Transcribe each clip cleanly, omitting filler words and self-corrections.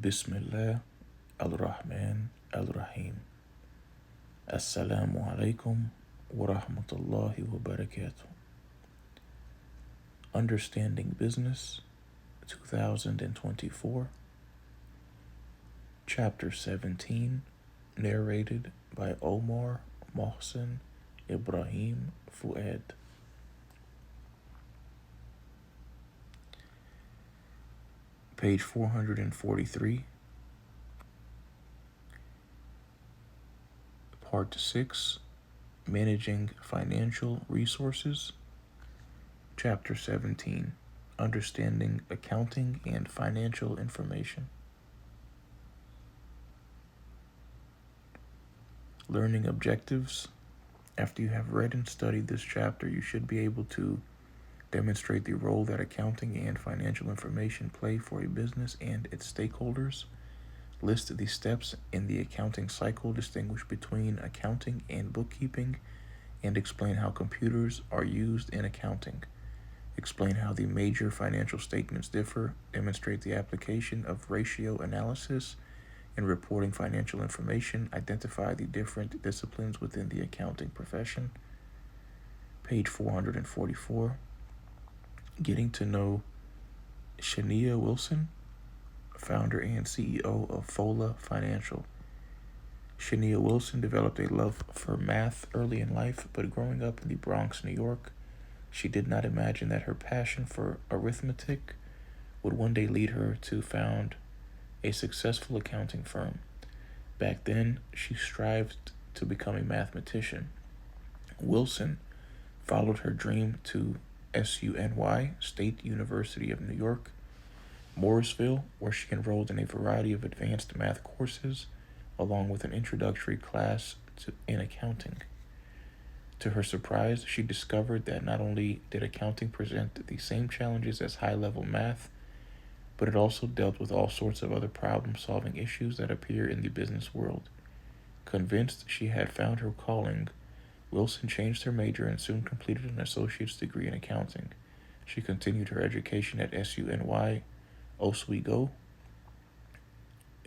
Bismillah ar-Rahman ar-Rahim. Assalamu alaikum wa rahmatullahi wa barakatuh. Understanding Business, 2024, Chapter 17, narrated by Omar Mohsen Ibrahim Fouad. Page 443, Part 6, Managing Financial Resources, Chapter 17, Understanding Accounting and Financial Information. Learning Objectives. After you have read and studied this chapter, you should be able to demonstrate the role that accounting and financial information play for a business and its stakeholders. List the steps in the accounting cycle, distinguish between accounting and bookkeeping, and explain how computers are used in accounting. Explain how the major financial statements differ, demonstrate the application of ratio analysis in reporting financial information, identify the different disciplines within the accounting profession. Page 444, Getting to know Shania Wilson, founder and CEO of Fola Financial. Shania Wilson developed a love for math early in life, but growing up in the Bronx, New York, she did not imagine that her passion for arithmetic would one day lead her to found a successful accounting firm. Back then, she strived to become a mathematician. Wilson followed her dream to SUNY, State University of New York, Morrisville, where she enrolled in a variety of advanced math courses, along with an introductory class in accounting. To her surprise, she discovered that not only did accounting present the same challenges as high-level math, but it also dealt with all sorts of other problem-solving issues that appear in the business world. Convinced she had found her calling, Wilson changed her major and soon completed an associate's degree in accounting. She continued her education at SUNY Oswego,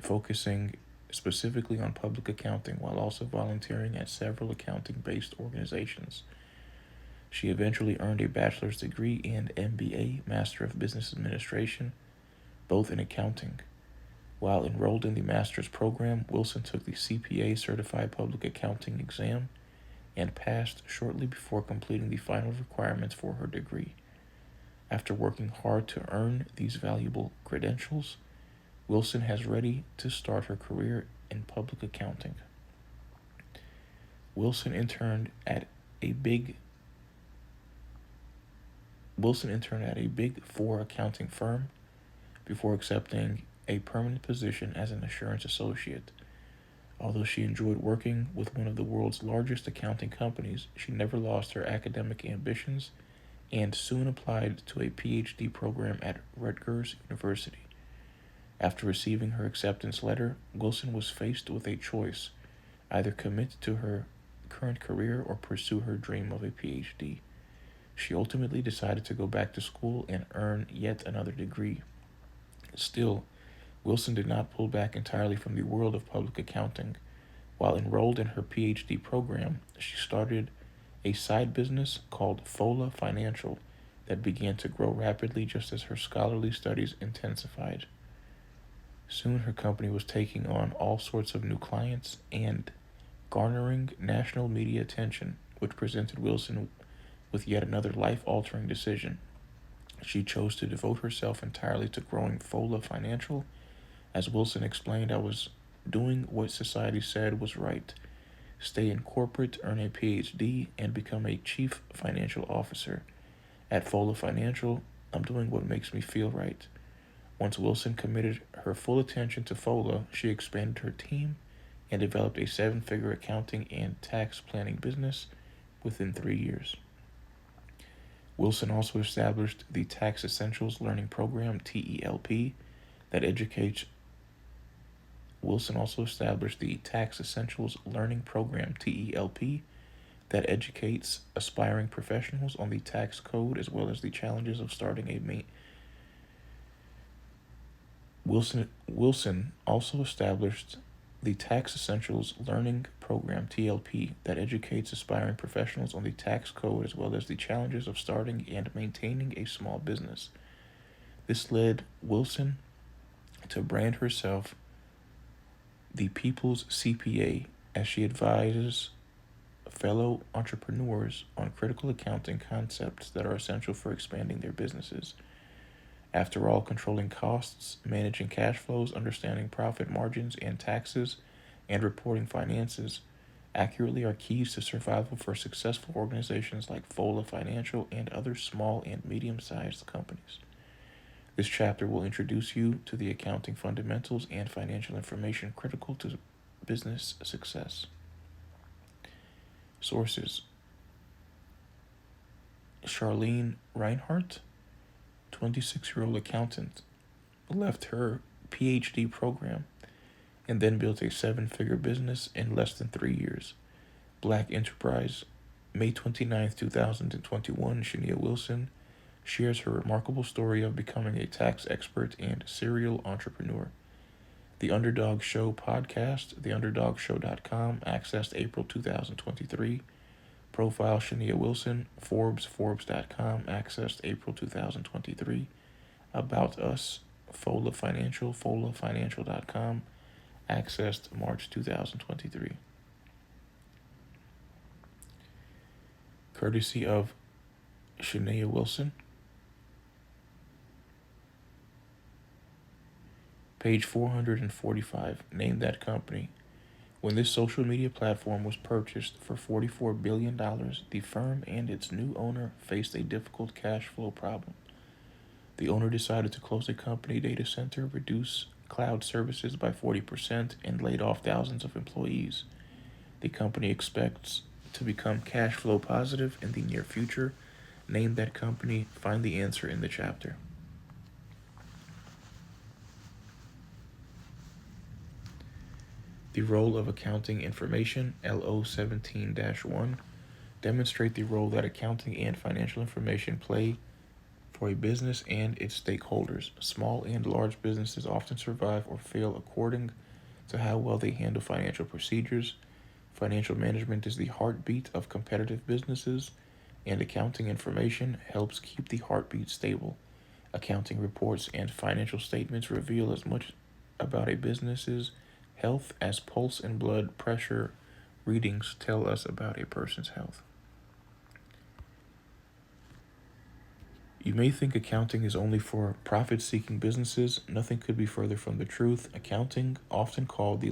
focusing specifically on public accounting while also volunteering at several accounting-based organizations. She eventually earned a bachelor's degree and MBA, Master of Business Administration, both in accounting. While enrolled in the master's program, Wilson took the CPA Certified Public Accounting exam and passed shortly before completing the final requirements for her degree. After working hard to earn these valuable credentials, Wilson has ready to start her career in public accounting. Wilson interned at a Big Four accounting firm before accepting a permanent position as an assurance associate. Although she enjoyed working with one of the world's largest accounting companies, she never lost her academic ambitions and soon applied to a PhD program at Rutgers University. After receiving her acceptance letter, Wilson was faced with a choice: either commit to her current career or pursue her dream of a PhD. She ultimately decided to go back to school and earn yet another degree. Still, Wilson did not pull back entirely from the world of public accounting. While enrolled in her PhD program, she started a side business called Fola Financial that began to grow rapidly just as her scholarly studies intensified. Soon her company was taking on all sorts of new clients and garnering national media attention, which presented Wilson with yet another life-altering decision. She chose to devote herself entirely to growing Fola Financial. As Wilson explained, I was doing what society said was right: stay in corporate, earn a PhD, and become a chief financial officer. At Fola Financial, I'm doing what makes me feel right. Once Wilson committed her full attention to Fola, she expanded her team and developed a 7-figure accounting and tax planning business within 3 years. Wilson also established the Tax Essentials Learning Program, TELP, that educates aspiring professionals on the tax code as well as the challenges of starting a Wilson also established the Tax Essentials Learning Program, TLP, that educates aspiring professionals on the tax code as well as the challenges of starting and maintaining a small business. This led Wilson to brand herself the People's CPA as she advises fellow entrepreneurs on critical accounting concepts that are essential for expanding their businesses. After all, controlling costs, managing cash flows, understanding profit margins and taxes, and reporting finances accurately are keys to survival for successful organizations like Fola Financial and other small and medium-sized companies. This chapter will introduce you to the accounting fundamentals and financial information critical to business success. Sources: Charlene Reinhardt, 26-year-old accountant, left her PhD program and then built a 7-figure business in less than 3 years. Black Enterprise, May 29, 2021. Shania Wilson shares her remarkable story of becoming a tax expert and serial entrepreneur. The Underdog Show podcast, theunderdogshow.com, accessed April 2023. Profile Shania Wilson, Forbes.com, accessed April 2023. About Us, Fola Financial, folafinancial.com, accessed March 2023. Courtesy of Shania Wilson. Page 445, name that company. When this social media platform was purchased for $44 billion, the firm and its new owner faced a difficult cash flow problem. The owner decided to close the company data center, reduce cloud services by 40%, and laid off thousands of employees. The company expects to become cash flow positive in the near future. Name that company. Find the answer in the chapter. The role of accounting information, LO 17-1. Demonstrate the role that accounting and financial information play for a business and its stakeholders. Small and large businesses often survive or fail according to how well they handle financial procedures. Financial management is the heartbeat of competitive businesses, and accounting information helps keep the heartbeat stable. Accounting reports and financial statements reveal as much about a business's health as pulse and blood pressure readings tell us about a person's health. You may think accounting is only for profit-seeking businesses. Nothing could be further from the truth. Accounting, often called the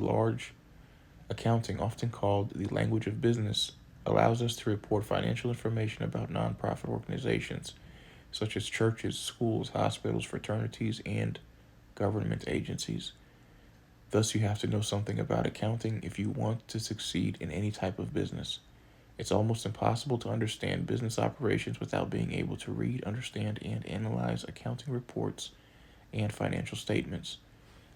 language of business, allows us to report financial information about nonprofit organizations such as churches, schools, hospitals, fraternities, and government agencies. Thus, you have to know something about accounting if you want to succeed in any type of business. It's almost impossible to understand business operations without being able to read, understand, and analyze accounting reports and financial statements.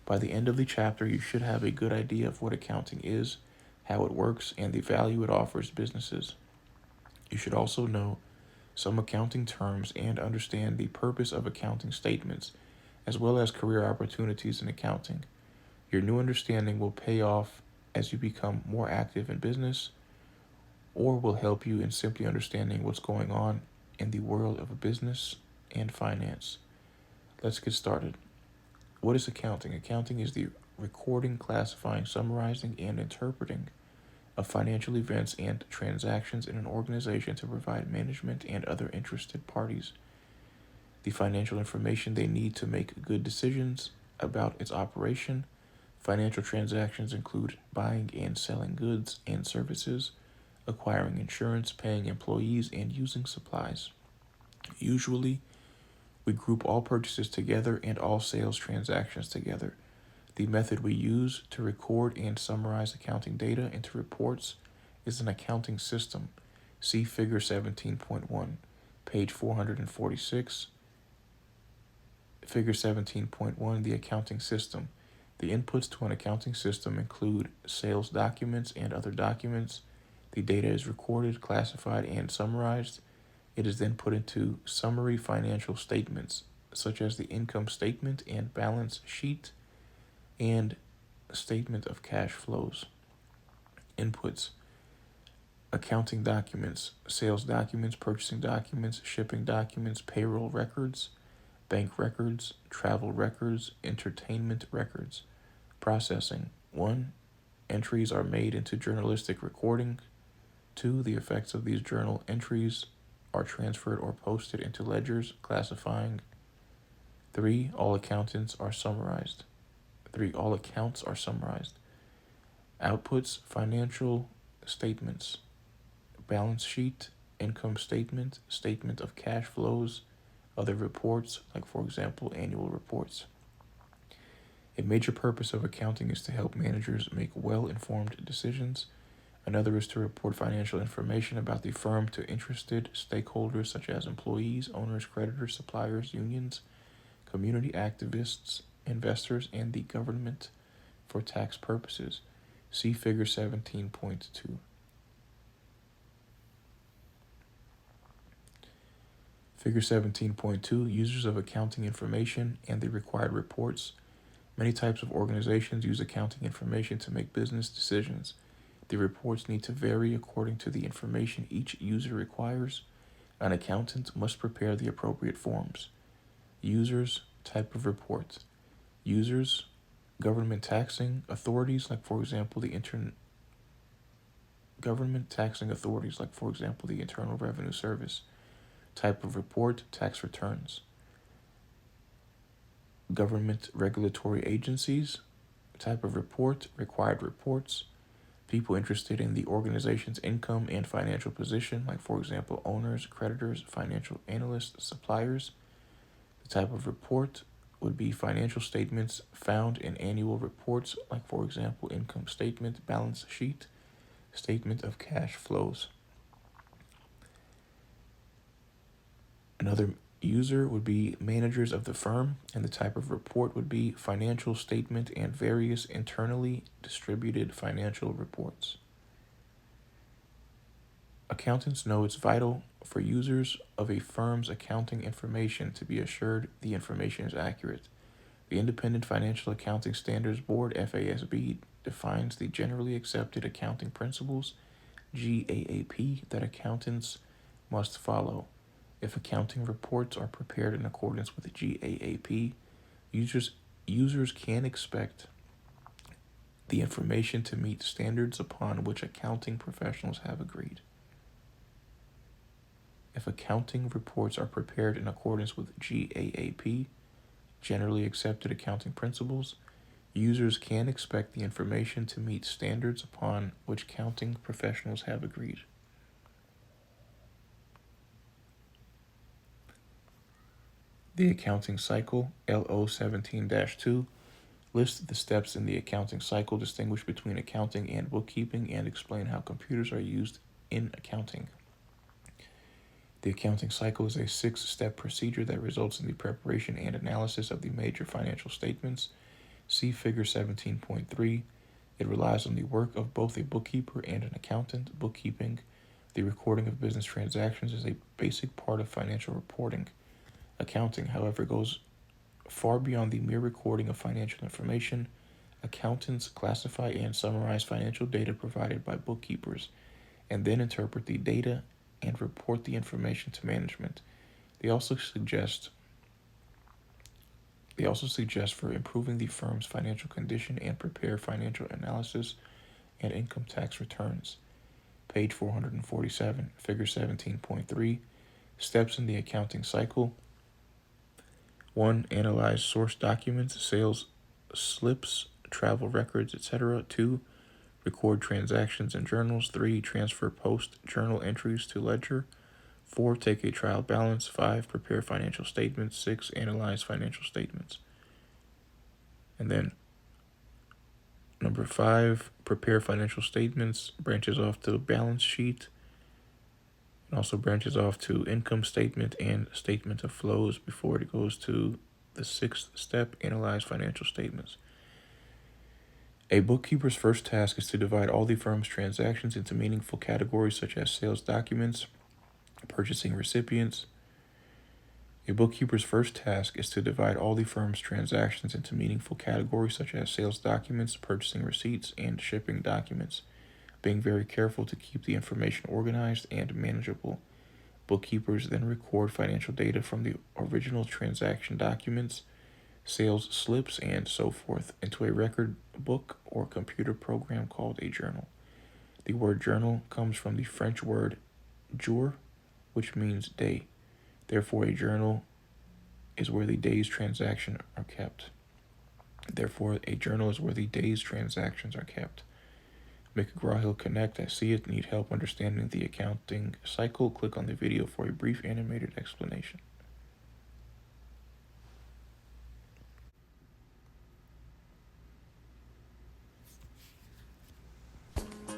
By the end of the chapter, you should have a good idea of what accounting is, how it works, and the value it offers businesses. You should also know some accounting terms and understand the purpose of accounting statements, as well as career opportunities in accounting. Your new understanding will pay off as you become more active in business, or will help you in simply understanding what's going on in the world of business and finance. Let's get started. What is accounting? Accounting is the recording, classifying, summarizing, and interpreting of financial events and transactions in an organization to provide management and other interested parties the financial information they need to make good decisions about its operation. Financial transactions include buying and selling goods and services, acquiring insurance, paying employees, and using supplies. Usually, we group all purchases together and all sales transactions together. The method we use to record and summarize accounting data into reports is an accounting system. See Figure 17.1, page 446. Figure 17.1, the accounting system. The inputs to an accounting system include sales documents and other documents. The data is recorded, classified, and summarized. It is then put into summary financial statements, such as the income statement and balance sheet and statement of cash flows. Inputs: accounting documents, sales documents, purchasing documents, shipping documents, payroll records, bank records, travel records, entertainment records. Processing: 1. Entries are made into journalistic recording. 2. The effects of these journal entries are transferred or posted into ledgers, classifying. 3. All accounts are summarized. Outputs: financial statements, balance sheet, income statement, statement of cash flows, other reports, like for example, annual reports. A major purpose of accounting is to help managers make well-informed decisions. Another is to report financial information about the firm to interested stakeholders such as employees, owners, creditors, suppliers, unions, community activists, investors, and the government for tax purposes. See Figure 17.2. Figure 17.2, users of accounting information and the required reports. Many types of organizations use accounting information to make business decisions. The reports need to vary according to the information each user requires. An accountant must prepare the appropriate forms. Users, type of report. Users, government taxing authorities, like for example the Internal Revenue Service. Type of report, tax returns. Government regulatory agencies. Type of report, required reports. People interested in the organization's income and financial position, like for example owners, creditors, financial analysts, suppliers. The type of report would be financial statements found in annual reports, like for example income statement, balance sheet, statement of cash flows. Another user would be managers of the firm, and the type of report would be financial statement and various internally distributed financial reports. Accountants know it's vital for users of a firm's accounting information to be assured the information is accurate. The Independent Financial Accounting Standards Board, FASB, defines the generally accepted accounting principles, GAAP, that accountants must follow. If accounting reports are prepared in accordance with the GAAP, users can expect the information to meet standards upon which accounting professionals have agreed. If accounting reports are prepared in accordance with GAAP, generally accepted accounting principles, users can expect the information to meet standards upon which accounting professionals have agreed. The accounting cycle, LO 17-2, lists the steps in the accounting cycle, distinguish between accounting and bookkeeping, and explain how computers are used in accounting. The accounting cycle is a 6-step procedure that results in the preparation and analysis of the major financial statements. See Figure 17.3. It relies on the work of both a bookkeeper and an accountant. Bookkeeping, the recording of business transactions, is a basic part of financial reporting. Accounting, however, goes far beyond the mere recording of financial information. Accountants classify and summarize financial data provided by bookkeepers, and then interpret the data and report the information to management. They also suggest for improving the firm's financial condition and prepare financial analysis and income tax returns. Page 447, Figure 17.3, Steps in the accounting cycle. 1. Analyze source documents, sales slips, travel records, etc. 2. Record transactions in journals. 3. Transfer post-journal entries to ledger. 4. Take a trial balance. 5. Prepare financial statements. 6. Analyze financial statements. And then number 5, prepare financial statements, branches off to balance sheet, and also branches off to income statement and statement of flows before it goes to the 6th step, analyze financial statements. A bookkeeper's first task is to divide all the firm's transactions into meaningful categories such as sales documents, purchasing recipients, A bookkeeper's first task is to divide all the firm's transactions into meaningful categories such as sales documents, purchasing receipts, and shipping documents, being very careful to keep the information organized and manageable. Bookkeepers then record financial data from the original transaction documents, sales slips, and so forth into a record book or computer program called a journal. The word journal comes from the French word jour, which means day. Therefore, a journal is where the day's transactions are kept. Make a McGraw-Hill Connect. I see it. Need help understanding the accounting cycle? Click on the video for a brief animated explanation.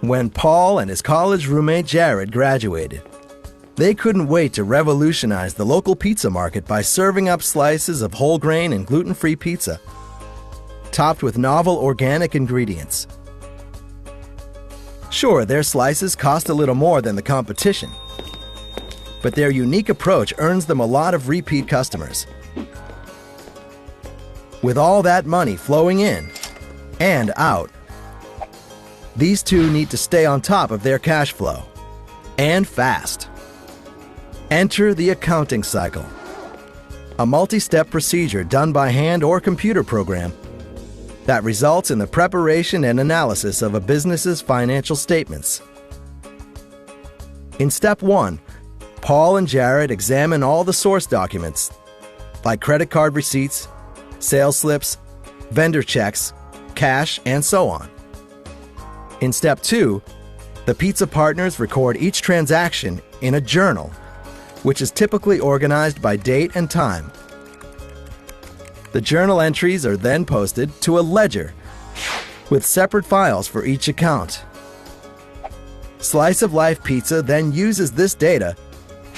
When Paul and his college roommate Jared graduated, they couldn't wait to revolutionize the local pizza market by serving up slices of whole grain and gluten-free pizza, topped with novel organic ingredients. Sure, their slices cost a little more than the competition, but their unique approach earns them a lot of repeat customers. With all that money flowing in and out, these two need to stay on top of their cash flow, and fast. Enter the accounting cycle, a multi-step procedure done by hand or computer program that results in the preparation and analysis of a business's financial statements. In step 1, Paul and Jared examine all the source documents, like credit card receipts, sales slips, vendor checks, cash, and so on. In step 2, the pizza partners record each transaction in a journal, which is typically organized by date and time. The journal entries are then posted to a ledger with separate files for each account. Slice of Life Pizza then uses this data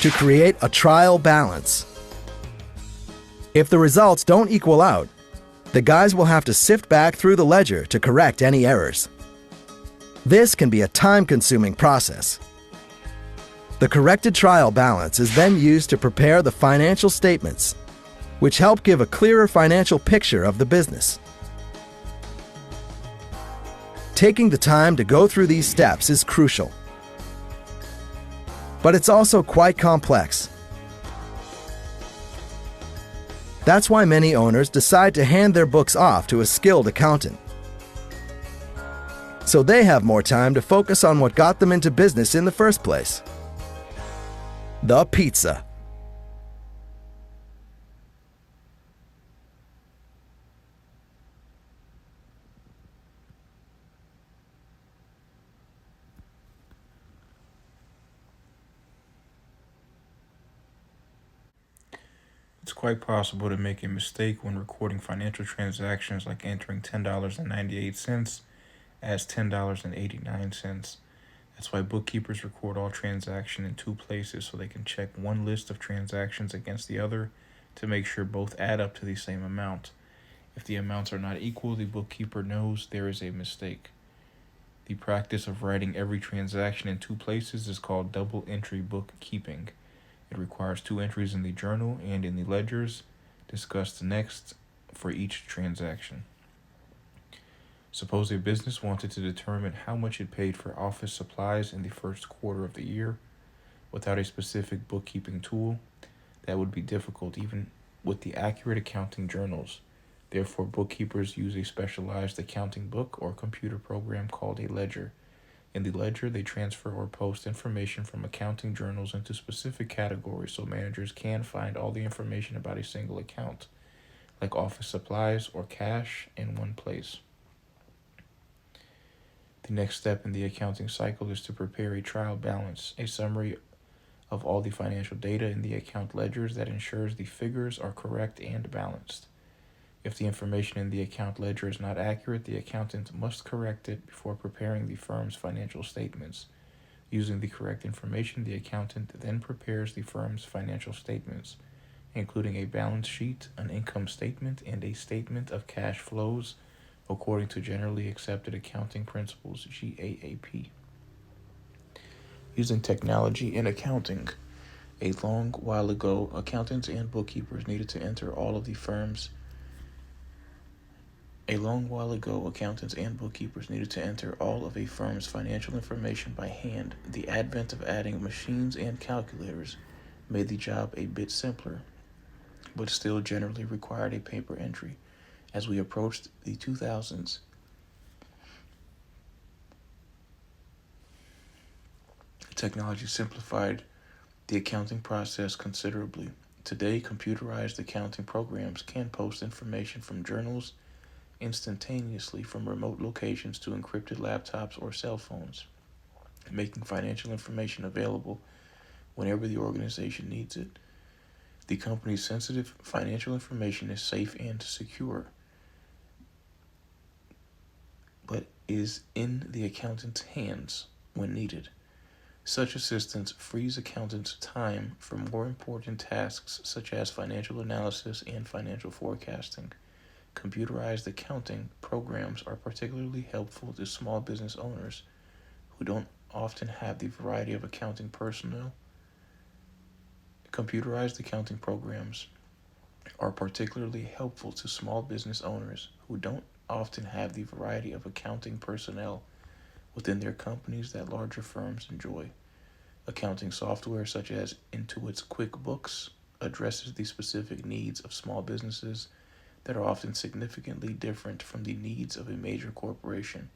to create a trial balance. If the results don't equal out, the guys will have to sift back through the ledger to correct any errors. This can be a time-consuming process. The corrected trial balance is then used to prepare the financial statements, which help give a clearer financial picture of the business. Taking the time to go through these steps is crucial, but it's also quite complex. That's why many owners decide to hand their books off to a skilled accountant, so they have more time to focus on what got them into business in the first place: the pizza. It's quite possible to make a mistake when recording financial transactions, like entering $10.98 as $10.89. That's why bookkeepers record all transactions in two places, so they can check one list of transactions against the other to make sure both add up to the same amount. If the amounts are not equal, the bookkeeper knows there is a mistake. The practice of writing every transaction in two places is called double entry bookkeeping. It requires two entries in the journal and in the ledgers, discussed next for each transaction. Suppose a business wanted to determine how much it paid for office supplies in the first quarter of the year. Without a specific bookkeeping tool, that would be difficult even with the accurate accounting journals. Therefore, bookkeepers use a specialized accounting book or computer program called a ledger. In the ledger, they transfer or post information from accounting journals into specific categories so managers can find all the information about a single account, like office supplies or cash, in one place. The next step in the accounting cycle is to prepare a trial balance, a summary of all the financial data in the account ledgers that ensures the figures are correct and balanced. If the information in the account ledger is not accurate, the accountant must correct it before preparing the firm's financial statements. Using the correct information, the accountant then prepares the firm's financial statements, including a balance sheet, an income statement, and a statement of cash flows, according to generally accepted accounting principles, GAAP. Using technology in accounting. A long while ago, accountants and bookkeepers needed to enter all of the firm's A long while ago, accountants and bookkeepers needed to enter all of a firm's financial information by hand. The advent of adding machines and calculators made the job a bit simpler, but still generally required a paper entry. As we approached the 2000s, technology simplified the accounting process considerably. Today, computerized accounting programs can post information from journals instantaneously from remote locations to encrypted laptops or cell phones, making financial information available whenever the organization needs it. The company's sensitive financial information is safe and secure, but is in the accountant's hands when needed. Such assistance frees accountants time for more important tasks such as financial analysis and financial forecasting. Computerized accounting programs are particularly helpful to small business owners who don't often have the variety of accounting personnel. Computerized accounting programs are particularly helpful to small business owners who don't often have the variety of accounting personnel within their companies that larger firms enjoy. Accounting software such as Intuit's QuickBooks addresses the specific needs of small businesses that are often significantly different from the needs of a major corporation.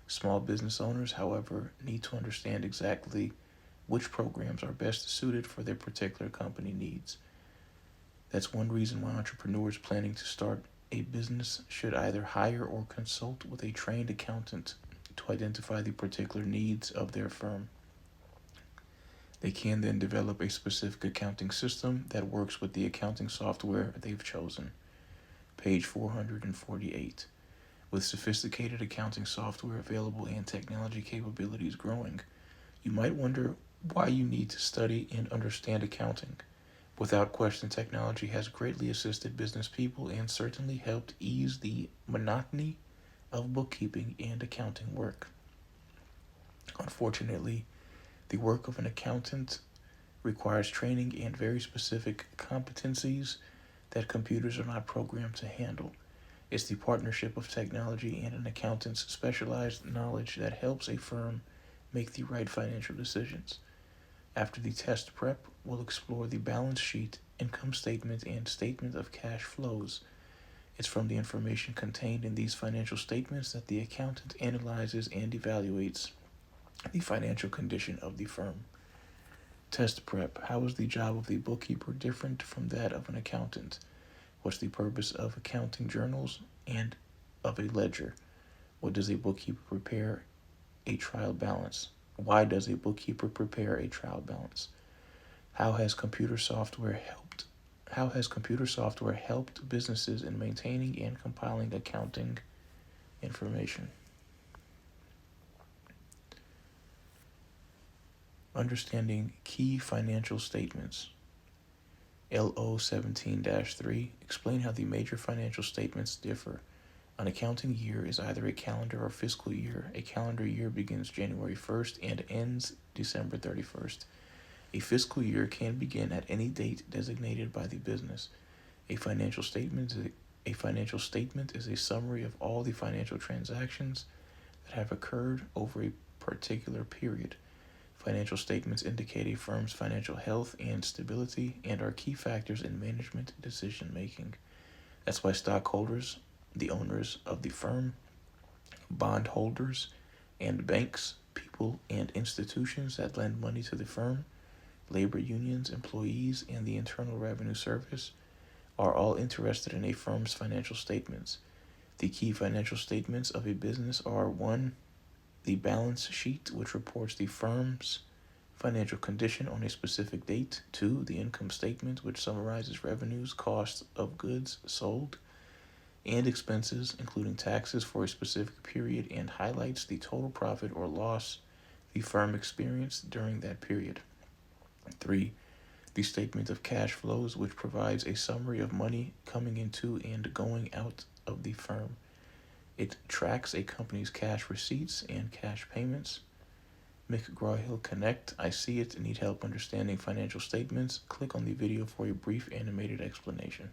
Small business owners, however, need to understand exactly which programs are best suited for their particular company needs. That's one reason why entrepreneurs planning to start a business should either hire or consult with a trained accountant to identify the particular needs of their firm. They can then develop a specific accounting system that works with the accounting software they've chosen. Page 448. With sophisticated accounting software available and technology capabilities growing, you might wonder why you need to study and understand accounting. Without question, technology has greatly assisted business people and certainly helped ease the monotony of bookkeeping and accounting work. Unfortunately, the work of an accountant requires training and very specific competencies that computers are not programmed to handle. It's the partnership of technology and an accountant's specialized knowledge that helps a firm make the right financial decisions. After the test prep, we'll explore the balance sheet, income statement, and statement of cash flows. It's from the information contained in these financial statements that the accountant analyzes and evaluates the financial condition of the firm. Test prep. How is the job of the bookkeeper different from that of an accountant? What's the purpose of accounting journals and of a ledger? What does a bookkeeper prepare a trial balance? Why does a bookkeeper prepare a trial balance? How has computer software helped businesses in maintaining and compiling accounting information? Understanding key financial statements. LO 17-3. Explain how the major financial statements differ. An accounting year is either a calendar or fiscal year. A calendar year begins January 1st and ends December 31st. A fiscal year can begin at any date designated by the business. A financial statement is a summary of all the financial transactions that have occurred over a particular period. Financial statements indicate a firm's financial health and stability and are key factors in management decision making. That's why stockholders, the owners of the firm, bondholders, and banks, people and institutions that lend money to the firm, labor unions, employees, and the Internal Revenue Service are all interested in a firm's financial statements. The key financial statements of a business are 1. The balance sheet, which reports the firm's financial condition on a specific date. 2. The income statement, which summarizes revenues, costs of goods sold, and expenses, including taxes for a specific period, and highlights the total profit or loss the firm experienced during that period. 3. The statement of cash flows, which provides a summary of money coming into and going out of the firm. It tracks a company's cash receipts and cash payments, McGraw-Hill Connect. I see it. Need help understanding financial statements? Click on the video for a brief animated explanation.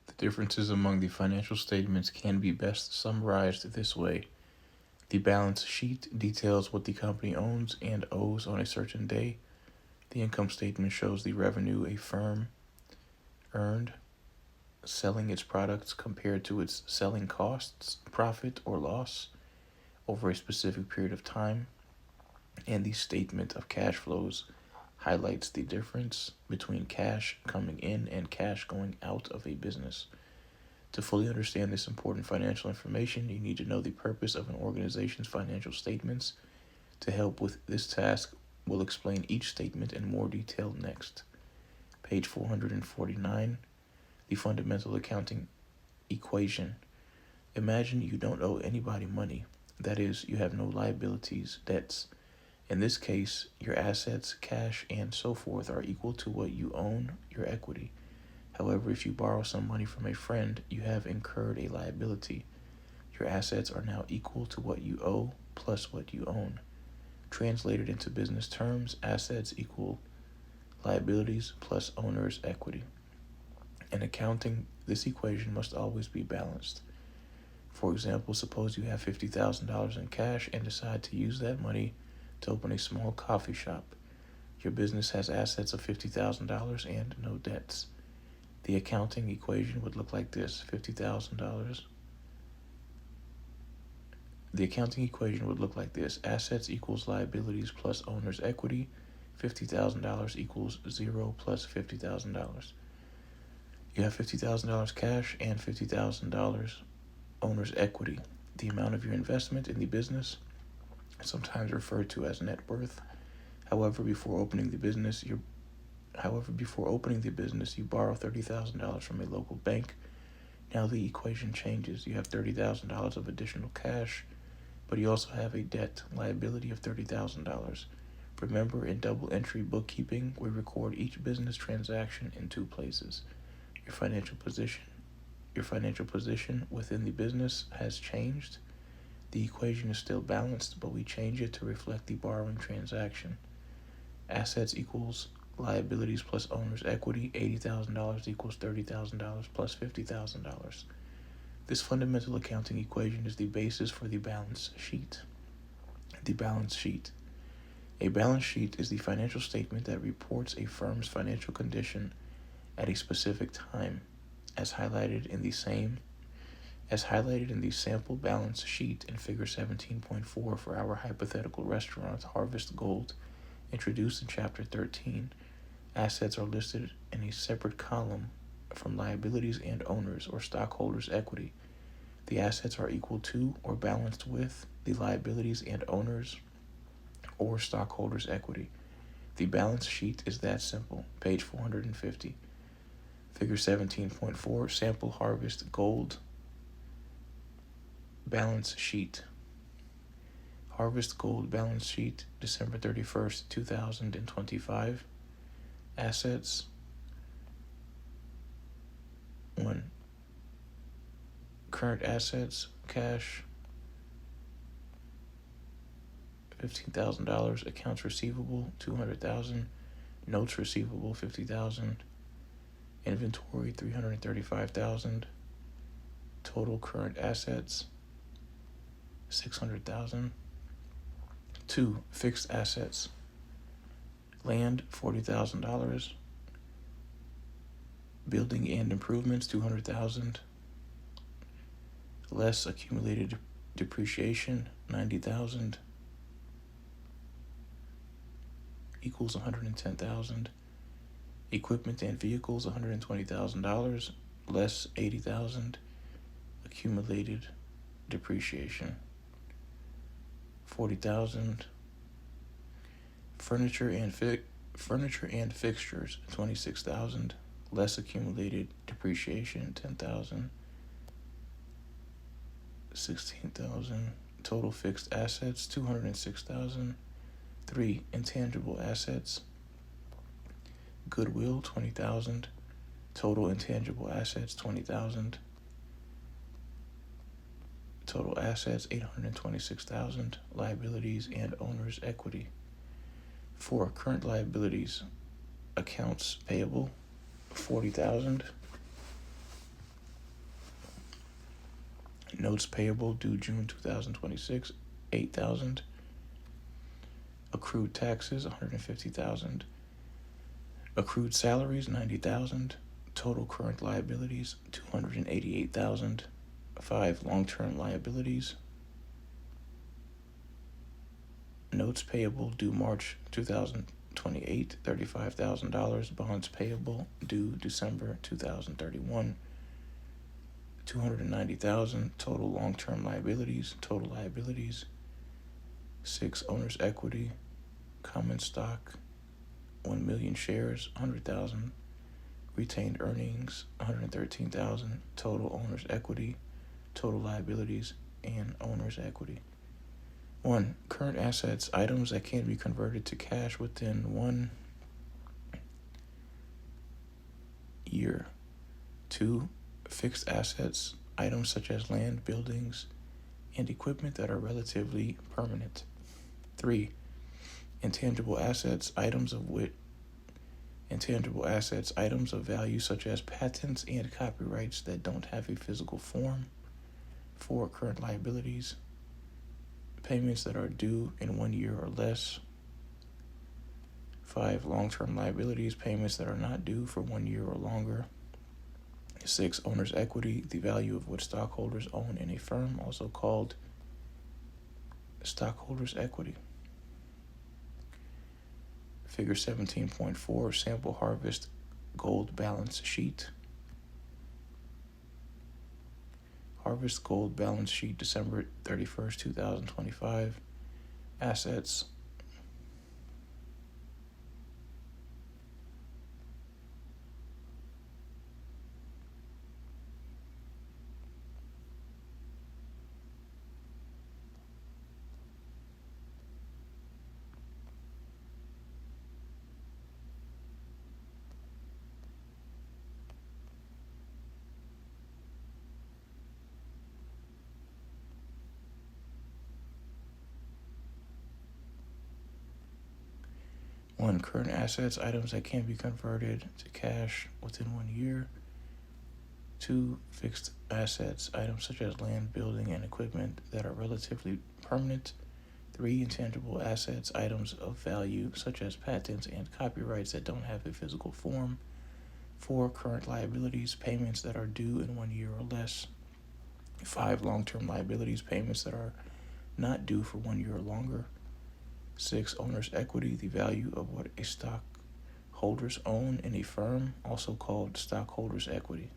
The differences among the financial statements can be best summarized this way. The balance sheet details what the company owns and owes on a certain day. The income statement shows the revenue a firm earned selling its products compared to its selling costs, profit or loss over a specific period of time. And the statement of cash flows highlights the difference between cash coming in and cash going out of a business. To fully understand this important financial information, you need to know the purpose of an organization's financial statements. To help with this task, we'll explain each statement in more detail next. Page 449. The fundamental accounting equation. Imagine you don't owe anybody money. That is, you have no liabilities, debts. In this case, your assets, cash, and so forth are equal to what you own, your equity. However, if you borrow some money from a friend, you have incurred a liability. Your assets are now equal to what you owe plus what you own. Translated into business terms, assets equal liabilities plus owner's equity. In accounting, this equation must always be balanced. For example, suppose you have $50,000 in cash and decide to use that money to open a small coffee shop. Your business has assets of $50,000 and no debts. The accounting equation would look like this: $50,000. The accounting equation would look like this: assets equals liabilities plus owner's equity. $50,000 equals 0 plus $50,000. You have $50,000 cash and $50,000 owner's equity. The amount of your investment in the business, sometimes referred to as net worth. However, before opening the business, you borrow $30,000 from a local bank. Now the equation changes. You have $30,000 of additional cash, but you also have a debt liability of $30,000. Remember, in double entry bookkeeping, we record each business transaction in two places. Your financial position within the business has changed. The equation is still balanced, but we change it to reflect the borrowing transaction. Assets equals liabilities plus owner's equity. $80,000 equals $30,000 plus $50,000. This fundamental accounting equation is the basis for the balance sheet. The balance sheet. A balance sheet is the financial statement that reports a firm's financial condition at a specific time, as highlighted in the sample balance sheet in Figure 17.4 for our hypothetical restaurant, Harvest Gold, introduced in Chapter 13. Assets are listed in a separate column from liabilities and owners or stockholders' equity. The assets are equal to or balanced with the liabilities and owners or stockholders' equity. The balance sheet is that simple. Page 450. Figure 17.4, Sample Harvest Gold Balance Sheet. Harvest Gold Balance Sheet, December 31st, 2025. Assets. 1. Current assets, cash, $15,000. Accounts receivable, $200,000. Notes receivable, $50,000. Inventory, $335,000. Total current assets, $600,000. 2. Fixed assets. Land, $40,000. Building and improvements, $200,000. Less accumulated depreciation, $90,000. Equals $110,000. Equipment and vehicles, $120,000. Less $80,000. Accumulated depreciation, $40,000. Furniture and fixtures, $26,000. Less accumulated depreciation, $10,000. $16,000. Total fixed assets, $206,000. 3. Intangible assets. Goodwill, $20,000. Total intangible assets, $20,000. Total assets, $826,000. Liabilities and owner's equity. 4. Current liabilities. Accounts payable, $40,000. Notes payable due June 2026, $8,000. Accrued taxes, $150,000. Accrued salaries, $90,000. Total current liabilities, $288,000. 5. Long-term liabilities. Notes payable due March 2028, $35,000. Bonds payable due December 2031, $290,000. Total long-term liabilities. Total liabilities. 6. Owner's equity. Common stock, 1 million shares, $100,000. retained earnings, $113,000, total owner's equity, total liabilities, and owner's equity. 1. Current assets, items that can be converted to cash within 1 year. 2. Fixed assets, items such as land, buildings, and equipment that are relatively permanent. 3. Intangible assets, items of value such as patents and copyrights that don't have a physical form. 4. Current liabilities, payments that are due in 1 year or less. 5. Long-term liabilities, payments that are not due for 1 year or longer. 6. Owner's equity, the value of what stockholders own in a firm, also called stockholders' equity. Figure 17.4, sample harvest gold balance sheet. Harvest gold balance sheet, December 31st, 2025. Assets. One, current assets, items that can be converted to cash within 1 year. 2, fixed assets, items such as land, building, and equipment that are relatively permanent. 3, intangible assets, items of value such as patents and copyrights that don't have a physical form. 4, current liabilities, payments that are due in 1 year or less. 5, long-term liabilities, payments that are not due for 1 year or longer. 6, owner's equity, the value of what a stockholders own in a firm, also called stockholders' equity.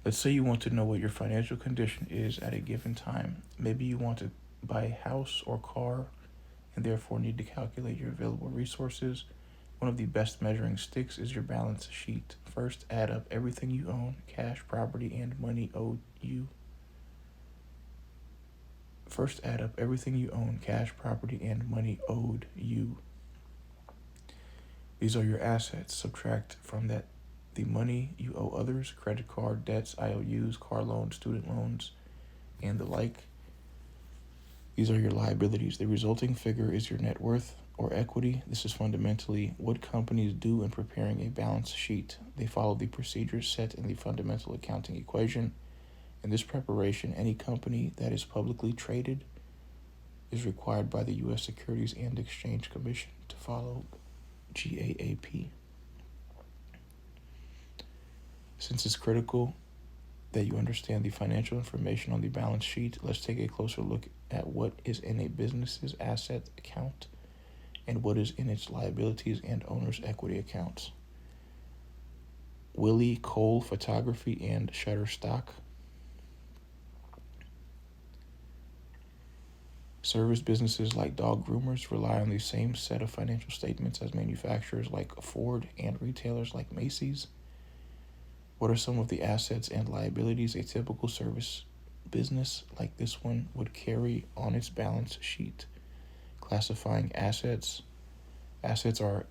Let's say you want to know what your financial condition is at a given time. Maybe you want to buy a house or car and therefore need to calculate your available resources. One of the best measuring sticks is your balance sheet. First, add up everything you own, cash, property, and money owed you. These are your assets. Subtract from that the money you owe others, credit card debts, IOUs, car loans, student loans, and the like. These are your liabilities. The resulting figure is your net worth or equity. This is fundamentally what companies do in preparing a balance sheet. They follow the procedures set in the fundamental accounting equation. In this preparation, any company that is publicly traded is required by the U.S. Securities and Exchange Commission to follow GAAP. Since it's critical that you understand the financial information on the balance sheet, let's take a closer look at what is in a business's asset account and what is in its liabilities and owner's equity accounts. Willie Cole Photography and Shutterstock. Service businesses like dog groomers rely on the same set of financial statements as manufacturers like Ford and retailers like Macy's. What are some of the assets and liabilities a typical service business like this one would carry on its balance sheet? Classifying assets. Assets are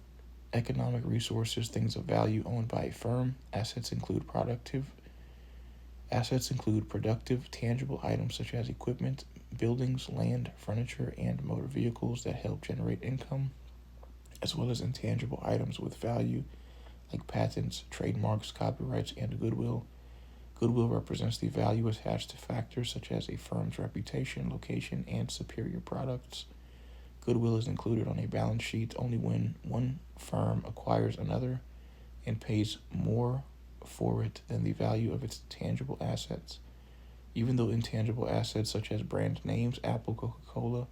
economic resources, things of value owned by a firm. Assets include productive, tangible items such as equipment, buildings, land, furniture, and motor vehicles that help generate income, as well as intangible items with value like patents, trademarks, copyrights, and goodwill. Goodwill represents the value attached to factors such as a firm's reputation, location, and superior products. Goodwill is included on a balance sheet only when one firm acquires another and pays more for it than the value of its tangible assets. Even though intangible assets such as brand names, Apple, Coca-Cola,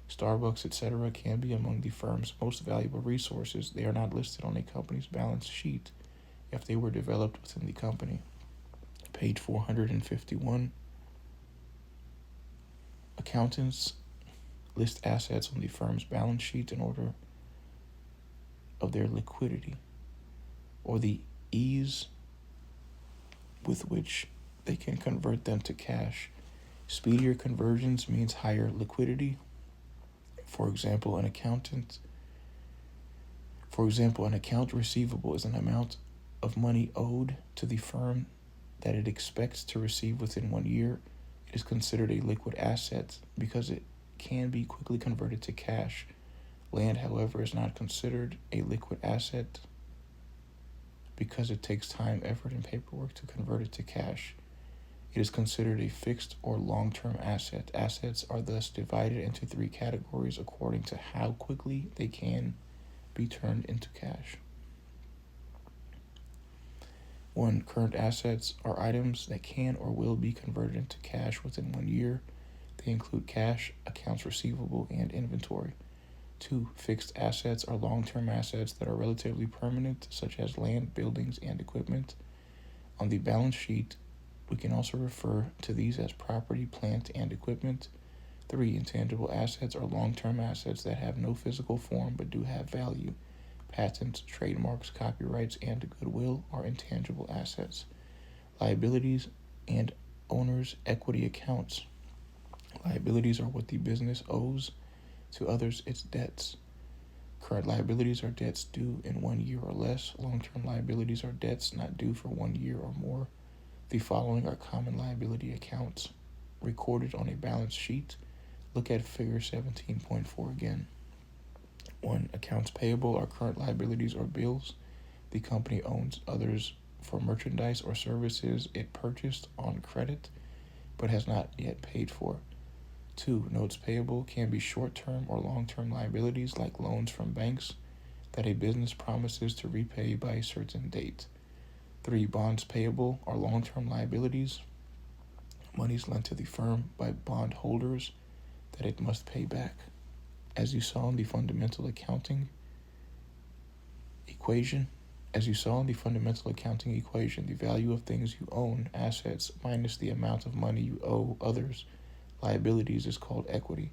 Starbucks, etc. can be among the firm's most valuable resources, they are not listed on a company's balance sheet if they were developed within the company. Page 451. Accountants list assets on the firm's balance sheet in order of their liquidity, or the ease with which they can convert them to cash. Speedier conversions means higher liquidity. For example, an account receivable is an amount of money owed to the firm that it expects to receive within 1 year. It is considered a liquid asset because it can be quickly converted to cash. Land, however, is not considered a liquid asset because it takes time, effort, and paperwork to convert it to cash. It is considered a fixed or long-term asset. Assets are thus divided into 3 categories according to how quickly they can be turned into cash. 1. Current assets are items that can or will be converted into cash within 1 year. They include cash, accounts receivable, and inventory. 2. Fixed assets are long-term assets that are relatively permanent, such as land, buildings, and equipment. On the balance sheet, we can also refer to these as property, plant, and equipment. 3. Intangible assets are long-term assets that have no physical form but do have value. Patents, trademarks, copyrights, and goodwill are intangible assets. Liabilities and owner's equity accounts. Liabilities are what the business owes to others its debts. Current liabilities are debts due in 1 year or less. Long-term liabilities are debts not due for 1 year or more. The following are common liability accounts recorded on a balance sheet. Look at figure 17.4 again. 1. Accounts payable are current liabilities or bills the company owes others for merchandise or services it purchased on credit but has not yet paid for. 2. Notes payable can be short-term or long-term liabilities like loans from banks that a business promises to repay by a certain date. 3. Bonds payable are long-term liabilities, monies lent to the firm by bond holders that it must pay back. As you saw in the fundamental accounting equation, the value of things you own, assets, minus the amount of money you owe others, liabilities, is called equity.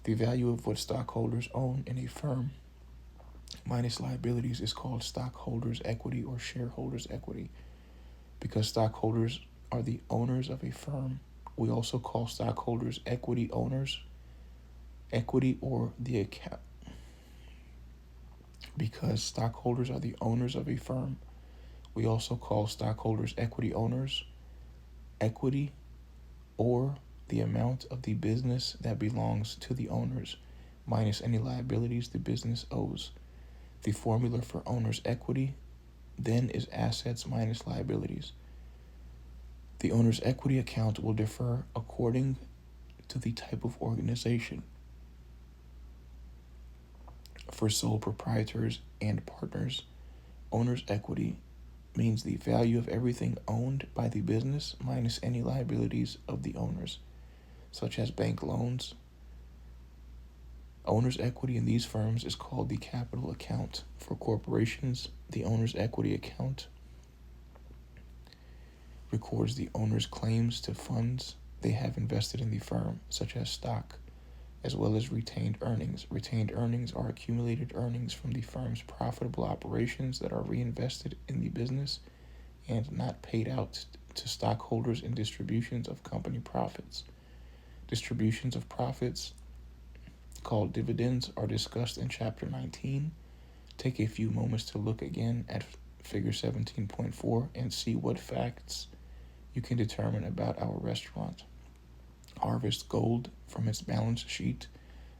The value of what stockholders own in a firm minus liabilities is called stockholders' equity or shareholders' equity. Because stockholders are the owners of a firm, we also call stockholders equity owners. Equity or the account. Because stockholders are the owners of a firm, we also call stockholders equity owners. Equity or the amount of the business that belongs to the owners minus any liabilities the business owes. The formula for owner's equity then is assets minus liabilities. The owner's equity account will differ according to the type of organization. For sole proprietors and partners, owner's equity means the value of everything owned by the business minus any liabilities of the owners, such as bank loans. Owner's equity in these firms is called the capital account. For corporations, the owner's equity account records the owner's claims to funds they have invested in the firm, such as stock, as well as retained earnings. Retained earnings are accumulated earnings from the firm's profitable operations that are reinvested in the business and not paid out to stockholders in distributions of company profits. Distributions of profits, called dividends, are discussed in Chapter 19. Take a few moments to look again at Figure 17.4 and see what facts you can determine about our restaurant. Harvest gold from its balance sheet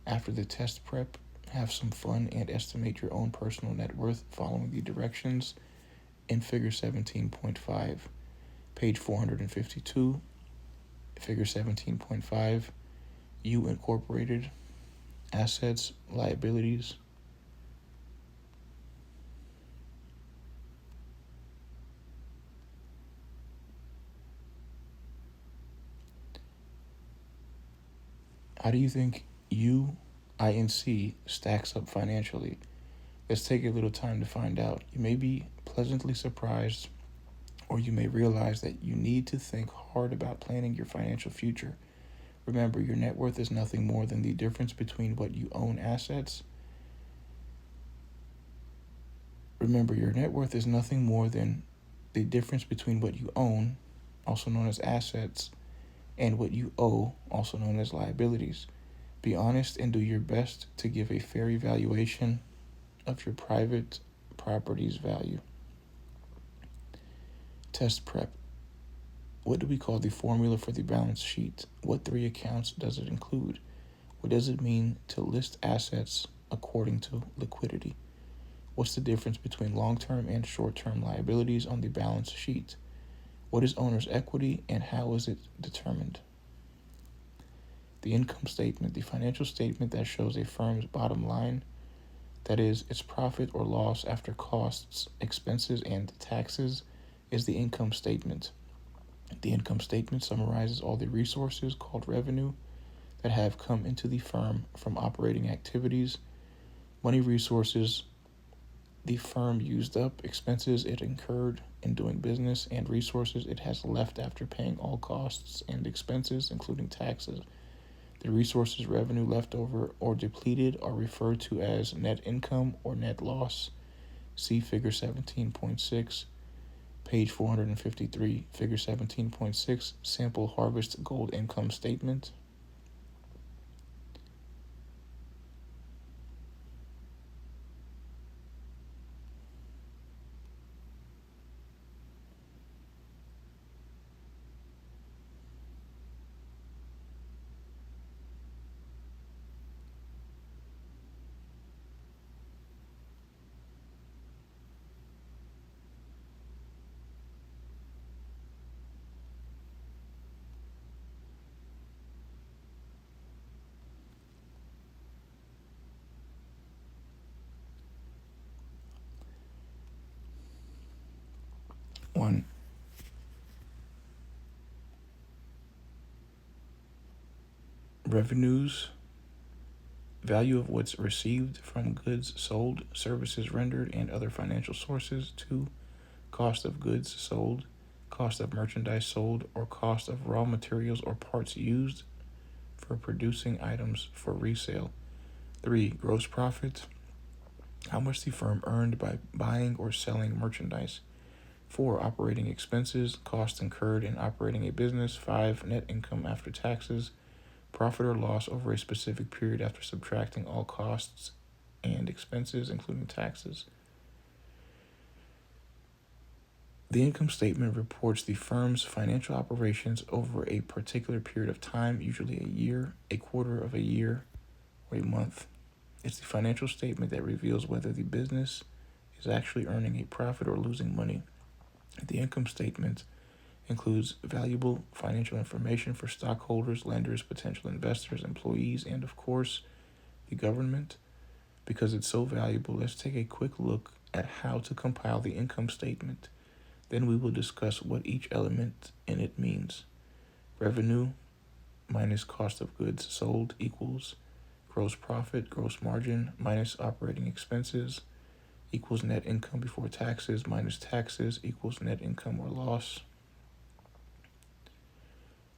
after the test prep. Have some fun and estimate your own personal net worth following the directions in Figure 17.5. Page 452, Figure 17.5, U Incorporated, assets, liabilities. How do you think UINC stacks up financially? Let's take a little time to find out. You may be pleasantly surprised, or you may realize that you need to think hard about planning your financial future. Remember, your net worth is nothing more than the difference between what you own assets. Remember, your net worth is nothing more than the difference between what you own, also known as assets, and what you owe, also known as liabilities. Be honest and do your best to give a fair evaluation of your private property's value. Test prep. What do we call the formula for the balance sheet? What three accounts does it include? What does it mean to list assets according to liquidity? What's the difference between long-term and short-term liabilities on the balance sheet? What is owner's equity and how is it determined? The income statement, the financial statement that shows a firm's bottom line, that is, its profit or loss after costs, expenses, and taxes, is the income statement. The income statement summarizes all the resources, called revenue, that have come into the firm from operating activities, money resources the firm used up, expenses it incurred in doing business, and resources it has left after paying all costs and expenses, including taxes. The resources, revenue left over or depleted are referred to as net income or net loss. See Figure 17.6. Page 453, Figure 17.6, Sample Harvest Gold Income Statement. One, revenues, value of what's received from goods sold, services rendered, and other financial sources. 2, cost of goods sold, cost of merchandise sold, or cost of raw materials or parts used for producing items for resale. 3, gross profit, how much the firm earned by buying or selling merchandise. 4, operating expenses, costs incurred in operating a business. 5, net income after taxes, profit or loss over a specific period after subtracting all costs and expenses, including taxes. The income statement reports the firm's financial operations over a particular period of time, usually a year, a quarter of a year, or a month. It's the financial statement that reveals whether the business is actually earning a profit or losing money. The income statement includes valuable financial information for stockholders, lenders, potential investors, employees, and of course, the government. Because it's so valuable, let's take a quick look at how to compile the income statement. Then we will discuss what each element in it means. Revenue minus cost of goods sold equals gross profit, gross margin, minus operating expenses equals net income before taxes, minus taxes equals net income or loss.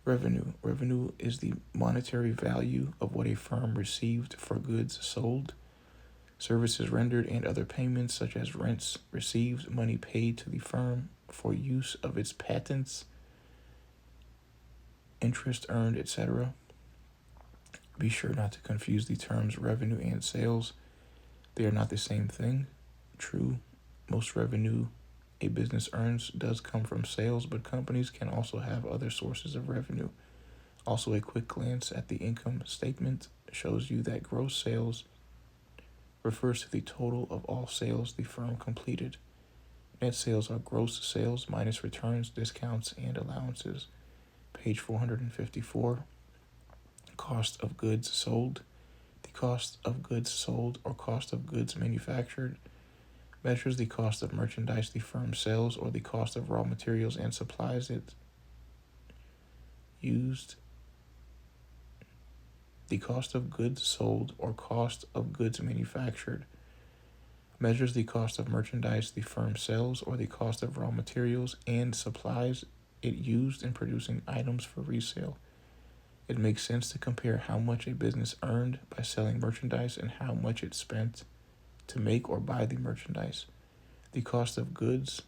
Revenue. Revenue is the monetary value of what a firm received for goods sold, services rendered, and other payments such as rents received, money paid to the firm for use of its patents, interest earned, etc. Be sure not to confuse the terms revenue and sales. They are not the same thing. True, most revenue a business earns does come from sales, but companies can also have other sources of revenue. Also, a quick glance at the income statement shows you that gross sales refers to the total of all sales the firm completed. Net sales are gross sales minus returns, discounts, and allowances. Page 454. Cost of goods sold. The cost of goods sold or cost of goods manufactured measures the cost of merchandise the firm sells or the cost of raw materials and supplies it used. The cost of goods sold or cost of goods manufactured measures the cost of merchandise the firm sells or the cost of raw materials and supplies it used in producing items for resale. It makes sense to compare how much a business earned by selling merchandise and how much it spent to make or buy the merchandise. The cost of goods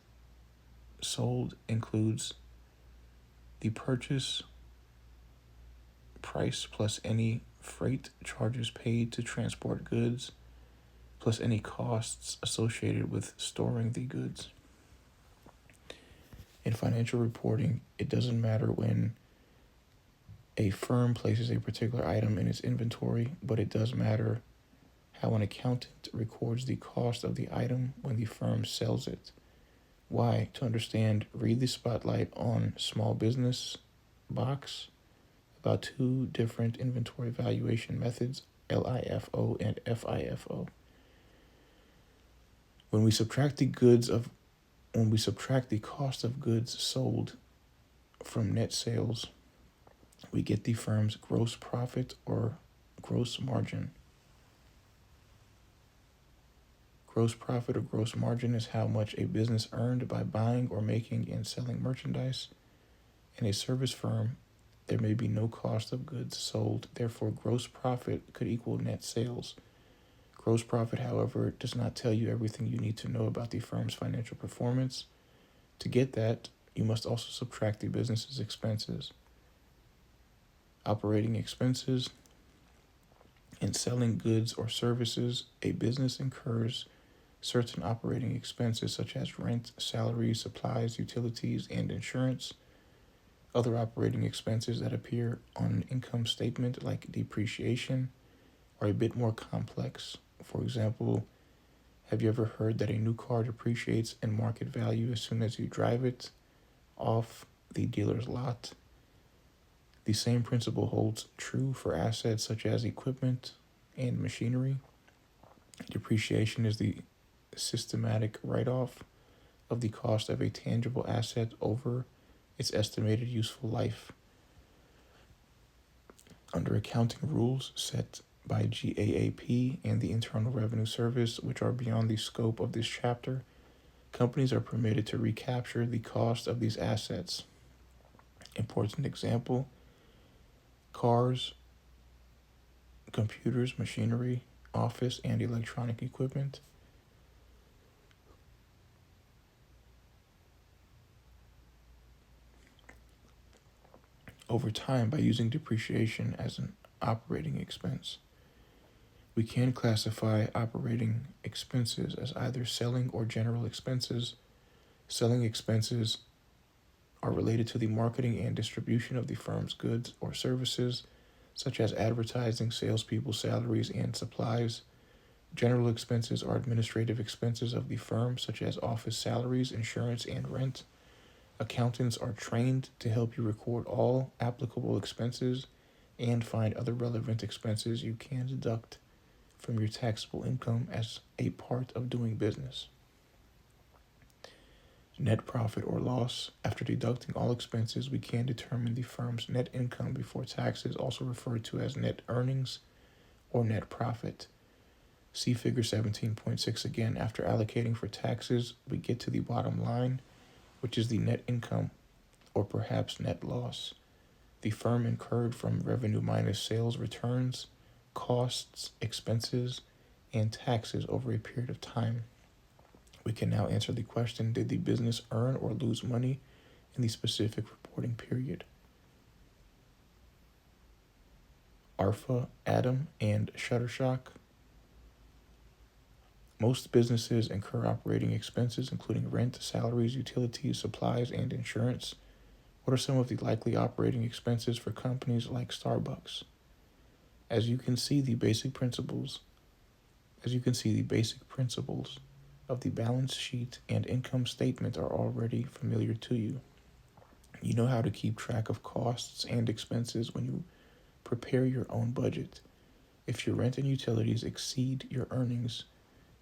sold includes the purchase price plus any freight charges paid to transport goods, plus any costs associated with storing the goods. In financial reporting, it doesn't matter when a firm places a particular item in its inventory, but it does matter how an accountant records the cost of the item when the firm sells it. Why? To understand, read the spotlight on small business box about two different inventory valuation methods, LIFO and FIFO. When we subtract the cost of goods sold from net sales, we get the firm's gross profit or gross margin. Gross profit or gross margin is how much a business earned by buying or making and selling merchandise. In a service firm, there may be no cost of goods sold, therefore gross profit could equal net sales. Gross profit, however, does not tell you everything you need to know about the firm's financial performance. To get that, you must also subtract the business's expenses. Operating expenses. In selling goods or services, a business incurs certain operating expenses such as rent, salaries, supplies, utilities, and insurance. Other operating expenses that appear on an income statement, like depreciation, are a bit more complex. For example, have you ever heard that a new car depreciates in market value as soon as you drive it off the dealer's lot? The same principle holds true for assets such as equipment and machinery. Depreciation is the systematic write-off of the cost of a tangible asset over its estimated useful life. Under accounting rules set by GAAP and the Internal Revenue Service, which are beyond the scope of this chapter, companies are permitted to recapture the cost of these assets. Important example: cars, computers, machinery, office and electronic equipment. Over time, by using depreciation as an operating expense, we can classify operating expenses as either selling or general expenses. Selling expenses are related to the marketing and distribution of the firm's goods or services, such as advertising, salespeople, salaries, and supplies. General expenses are administrative expenses of the firm, such as office salaries, insurance, and rent. Accountants are trained to help you record all applicable expenses and find other relevant expenses you can deduct from your taxable income as a part of doing business. Net profit or loss. After deducting all expenses, we can determine the firm's net income before taxes, also referred to as net earnings or net profit. See figure 17.6 again. After allocating for taxes, we get to the bottom line, which is the net income or perhaps net loss the firm incurred from revenue minus sales returns, costs, expenses, and taxes over a period of time. We can now answer the question, did the business earn or lose money in the specific reporting period? ARFA, Adam, and Shutterstock. Most businesses incur operating expenses, including rent, salaries, utilities, supplies, and insurance. What are some of the likely operating expenses for companies like Starbucks? As you can see, the basic principles of the balance sheet and income statement are already familiar to you. You know how to keep track of costs and expenses when you prepare your own budget. If your rent and utilities exceed your earnings,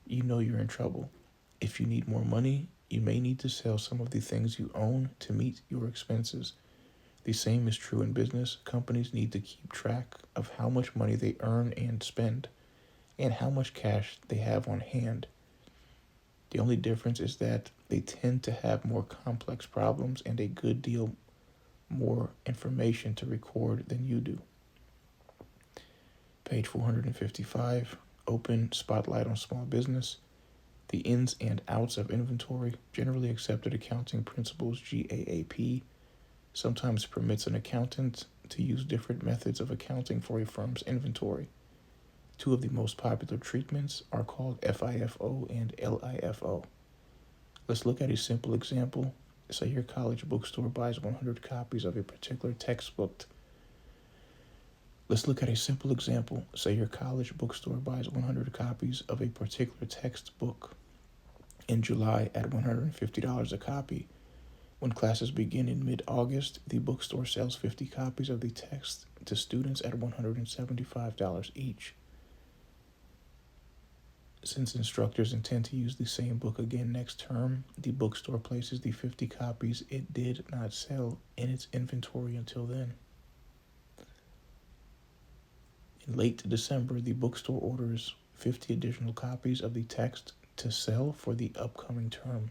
you know you're in trouble. If you need more money, you may need to sell some of the things you own to meet your expenses. The same is true in business. Companies need to keep track of how much money they earn and spend, and how much cash they have on hand. The only difference is that they tend to have more complex problems and a good deal more information to record than you do. Page 455, Open Spotlight on Small Business. The ins and outs of inventory. Generally accepted accounting principles, GAAP, sometimes permits an accountant to use different methods of accounting for a firm's inventory. Two of the most popular treatments are called FIFO and LIFO. Let's look at a simple example. Say your college bookstore buys 100 copies of a particular textbook. Let's look at a simple example. Say your college bookstore buys 100 copies of a particular textbook in July at $150 a copy. When classes begin in mid-August, the bookstore sells 50 copies of the text to students at $175 each. Since instructors intend to use the same book again next term, the bookstore places the 50 copies it did not sell in its inventory until then. In late December, the bookstore orders 50 additional copies of the text to sell for the upcoming term.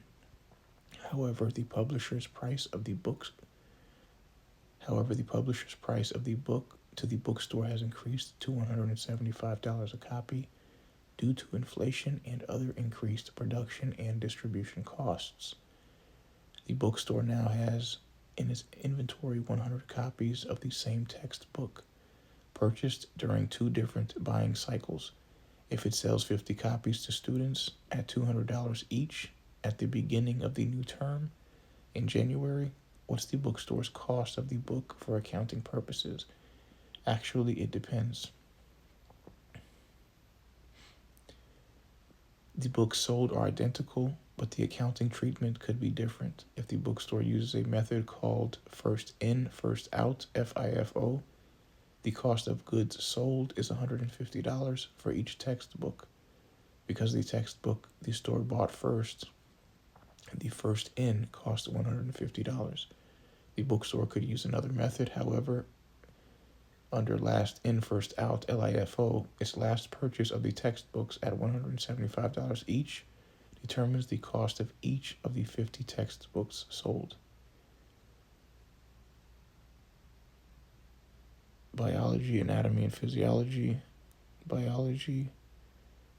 However, the publisher's price of the book to the bookstore has increased to $175 a copy due to inflation and other increased production and distribution costs. The bookstore now has in its inventory 100 copies of the same textbook, purchased during two different buying cycles. If it sells 50 copies to students at $200 each at the beginning of the new term in January, what's the bookstore's cost of the book for accounting purposes? Actually, it depends. The books sold are identical, but the accounting treatment could be different. If the bookstore uses a method called first in, first out, FIFO, the cost of goods sold is $150 for each textbook. Because the textbook the store bought first, the first in cost $150. The bookstore could use another method, however, under last in, first out, LIFO, its last purchase of the textbooks at $175 each determines the cost of each of the 50 textbooks sold. Biology, anatomy and physiology, biology,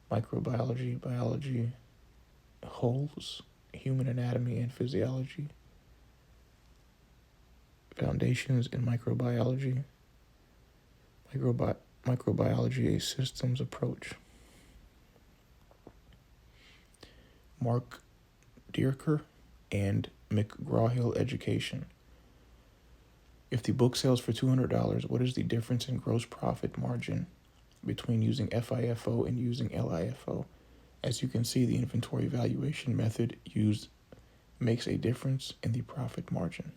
microbiology, biology, wholes, human anatomy and physiology, foundations in microbiology, microbiology, a systems approach. Mark Dierker and McGraw-Hill Education. If the book sells for $200, what is the difference in gross profit margin between using FIFO and using LIFO? As you can see, the inventory valuation method used makes a difference in the profit margin.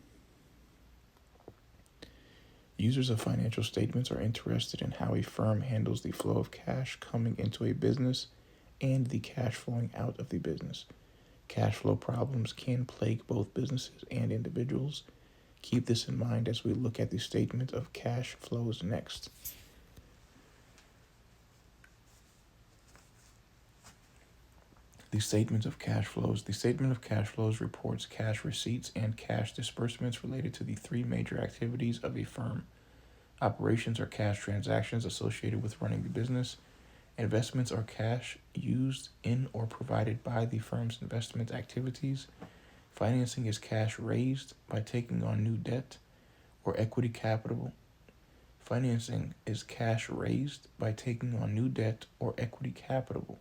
Users of financial statements are interested in how a firm handles the flow of cash coming into a business and the cash flowing out of the business. Cash flow problems can plague both businesses and individuals. Keep this in mind as we look at the statement of cash flows next. The statement of cash flows. The statement of cash flows reports cash receipts and cash disbursements related to the three major activities of a firm. Operations are cash transactions associated with running the business. Investments are cash used in or provided by the firm's investment activities. Financing is cash raised by taking on new debt or equity capital. Financing is cash raised by taking on new debt or equity capital.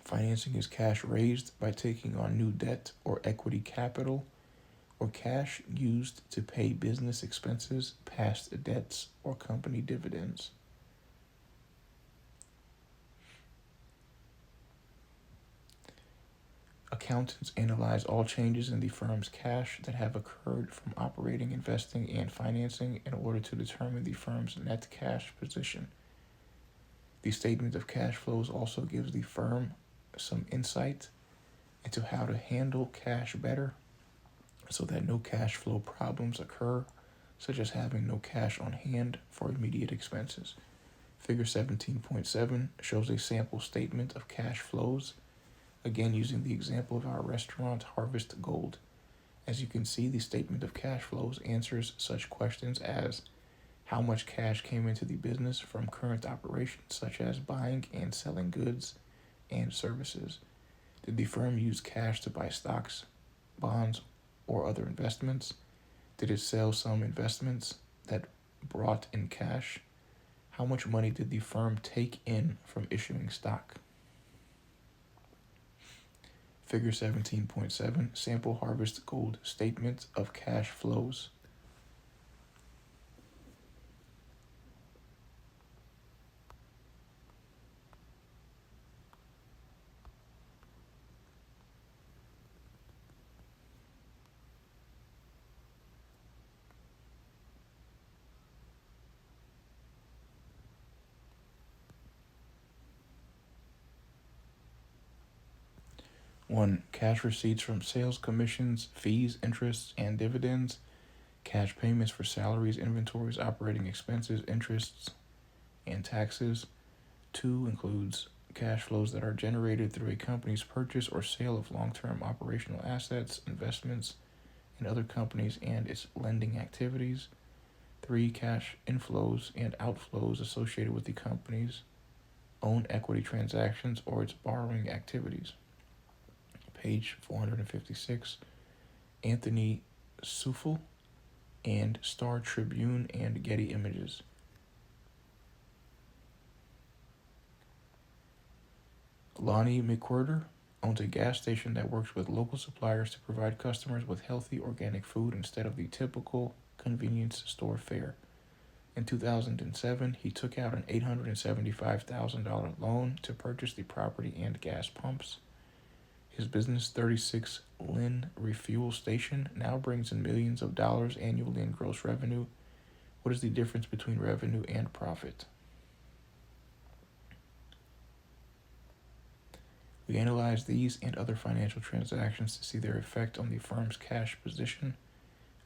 Financing is cash raised by taking on new debt or equity capital, or cash used to pay business expenses, past debts, or company dividends. Accountants analyze all changes in the firm's cash that have occurred from operating, investing, and financing in order to determine the firm's net cash position. The statement of cash flows also gives the firm some insight into how to handle cash better so that no cash flow problems occur, such as having no cash on hand for immediate expenses. Figure 17.7 shows a sample statement of cash flows, again using the example of our restaurant Harvest Gold. As you can see, the statement of cash flows answers such questions as how much cash came into the business from current operations such as buying and selling goods and services. Did the firm use cash to buy stocks, bonds, or other investments? Did it sell some investments that brought in cash? How much money did the firm take in from issuing stock? Figure 17.7, Sample Harvest Gold Statement of Cash Flows. One, cash receipts from sales commissions, fees, interests, and dividends. Cash payments for salaries, inventories, operating expenses, interests, and taxes. Two, includes cash flows that are generated through a company's purchase or sale of long-term operational assets, investments in other companies, and its lending activities. Three, cash inflows and outflows associated with the company's own equity transactions or its borrowing activities. Page 456, Anthony Sufel and Star Tribune and Getty Images. Lonnie McWhirter owns a gas station that works with local suppliers to provide customers with healthy organic food instead of the typical convenience store fare. In 2007, he took out an $875,000 loan to purchase the property and gas pumps. His business, 36 Lynn Refuel Station, now brings in millions of dollars annually in gross revenue. What is the difference between revenue and profit? We analyze these and other financial transactions to see their effect on the firm's cash position.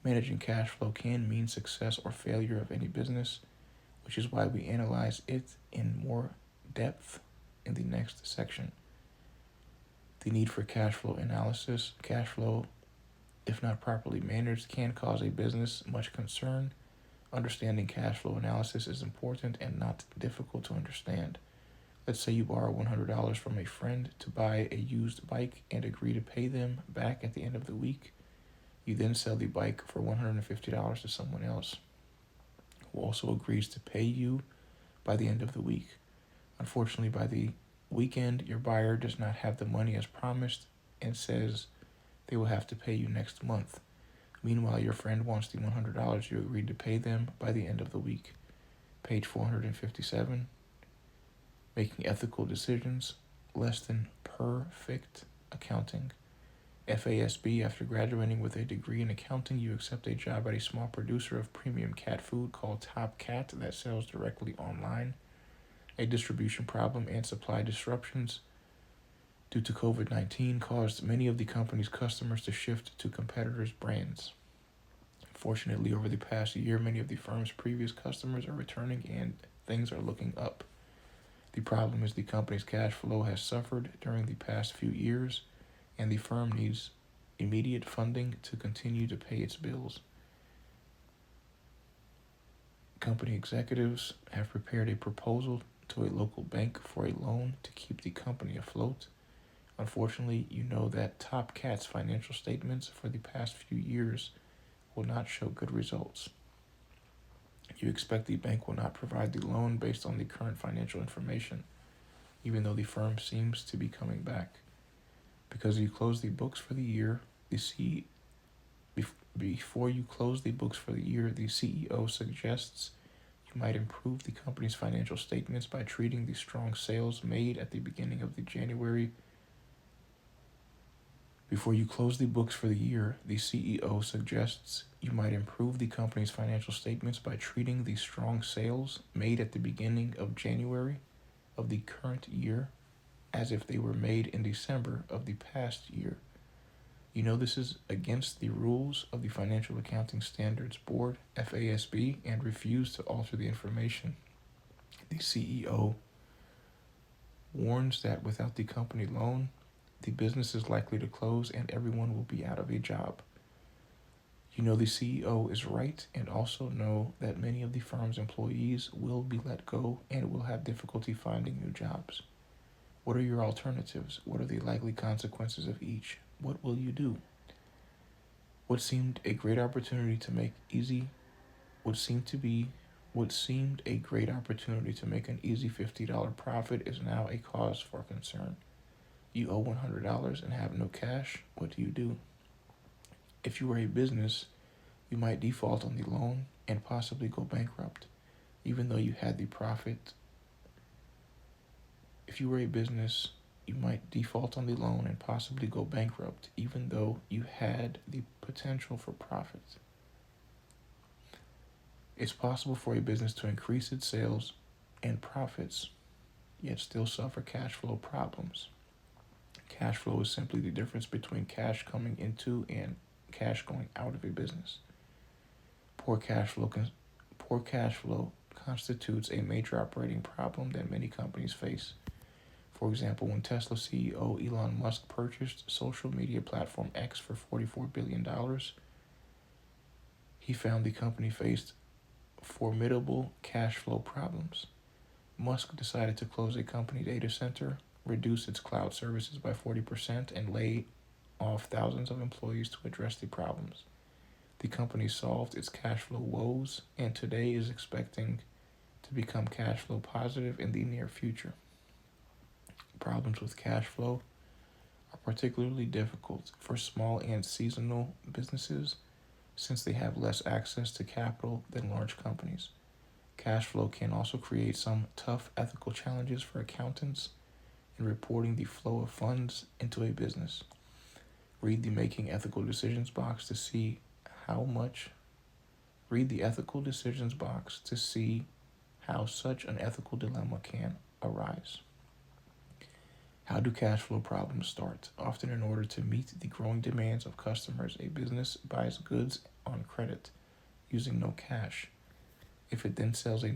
Managing cash flow can mean success or failure of any business, which is why we analyze it in more depth in the next section. The need for cash flow analysis. Cash flow, if not properly managed, can cause a business much concern. Understanding cash flow analysis is important and not difficult to understand. Let's say you borrow $100 from a friend to buy a used bike and agree to pay them back at the end of the week. You then sell the bike for $150 to someone else, who also agrees to pay you by the end of the week. Unfortunately, by the weekend, your buyer does not have the money as promised and says they will have to pay you next month. Meanwhile, your friend wants the $100 you agreed to pay them by the end of the week. Page 457. Making ethical decisions. Less than perfect accounting. FASB, after graduating with a degree in accounting, you accept a job at a small producer of premium cat food called Top Cat that sells directly online. A distribution problem and supply disruptions due to COVID-19 caused many of the company's customers to shift to competitors' brands. Fortunately, over the past year, many of the firm's previous customers are returning and things are looking up. The problem is the company's cash flow has suffered during the past few years, and the firm needs immediate funding to continue to pay its bills. Company executives have prepared a proposal to a local bank for a loan to keep the company afloat. Unfortunately, you know that Top Cat's financial statements for the past few years will not show good results. You expect the bank will not provide the loan based on the current financial information, even though the firm seems to be coming back. Because you close the books for the year, before you close the books for the year, the CEO suggests you might improve the company's financial statements by treating the strong sales made at the beginning of the January. Before you close the books for the year, the CEO suggests you might improve the company's financial statements by treating the strong sales made at the beginning of January of the current year as if they were made in December of the past year. You know this is against the rules of the Financial Accounting Standards Board, FASB, and refuse to alter the information. The CEO warns that without the company loan, the business is likely to close and everyone will be out of a job. You know the CEO is right and also know that many of the firm's employees will be let go and will have difficulty finding new jobs. What are your alternatives? What are the likely consequences of each? What will you do? What seemed a great opportunity to make an easy $50 profit is now a cause for concern. You owe $100 and have no cash. What do? If you were a business, you might default on the loan and possibly go bankrupt, even though you had the profit. If you were a business, you might default on the loan and possibly go bankrupt, even though you had the potential for profit. It's possible for a business to increase its sales and profits, yet still suffer cash flow problems. Cash flow is simply the difference between cash coming into and cash going out of a business. Poor cash flow constitutes a major operating problem that many companies face. For example, when Tesla CEO Elon Musk purchased social media platform X for $44 billion, he found the company faced formidable cash flow problems. Musk decided to close a company data center, reduce its cloud services by 40%, and lay off thousands of employees to address the problems. The company solved its cash flow woes and today is expecting to become cash flow positive in the near future. Problems with cash flow are particularly difficult for small and seasonal businesses since they have less access to capital than large companies. Cash flow can also create some tough ethical challenges for accountants in reporting the flow of funds into a business. Read the Making Ethical Decisions box to see how such an ethical dilemma can arise. How do cash flow problems start? Often in order to meet the growing demands of customers, a business buys goods on credit using no cash. If it then sells a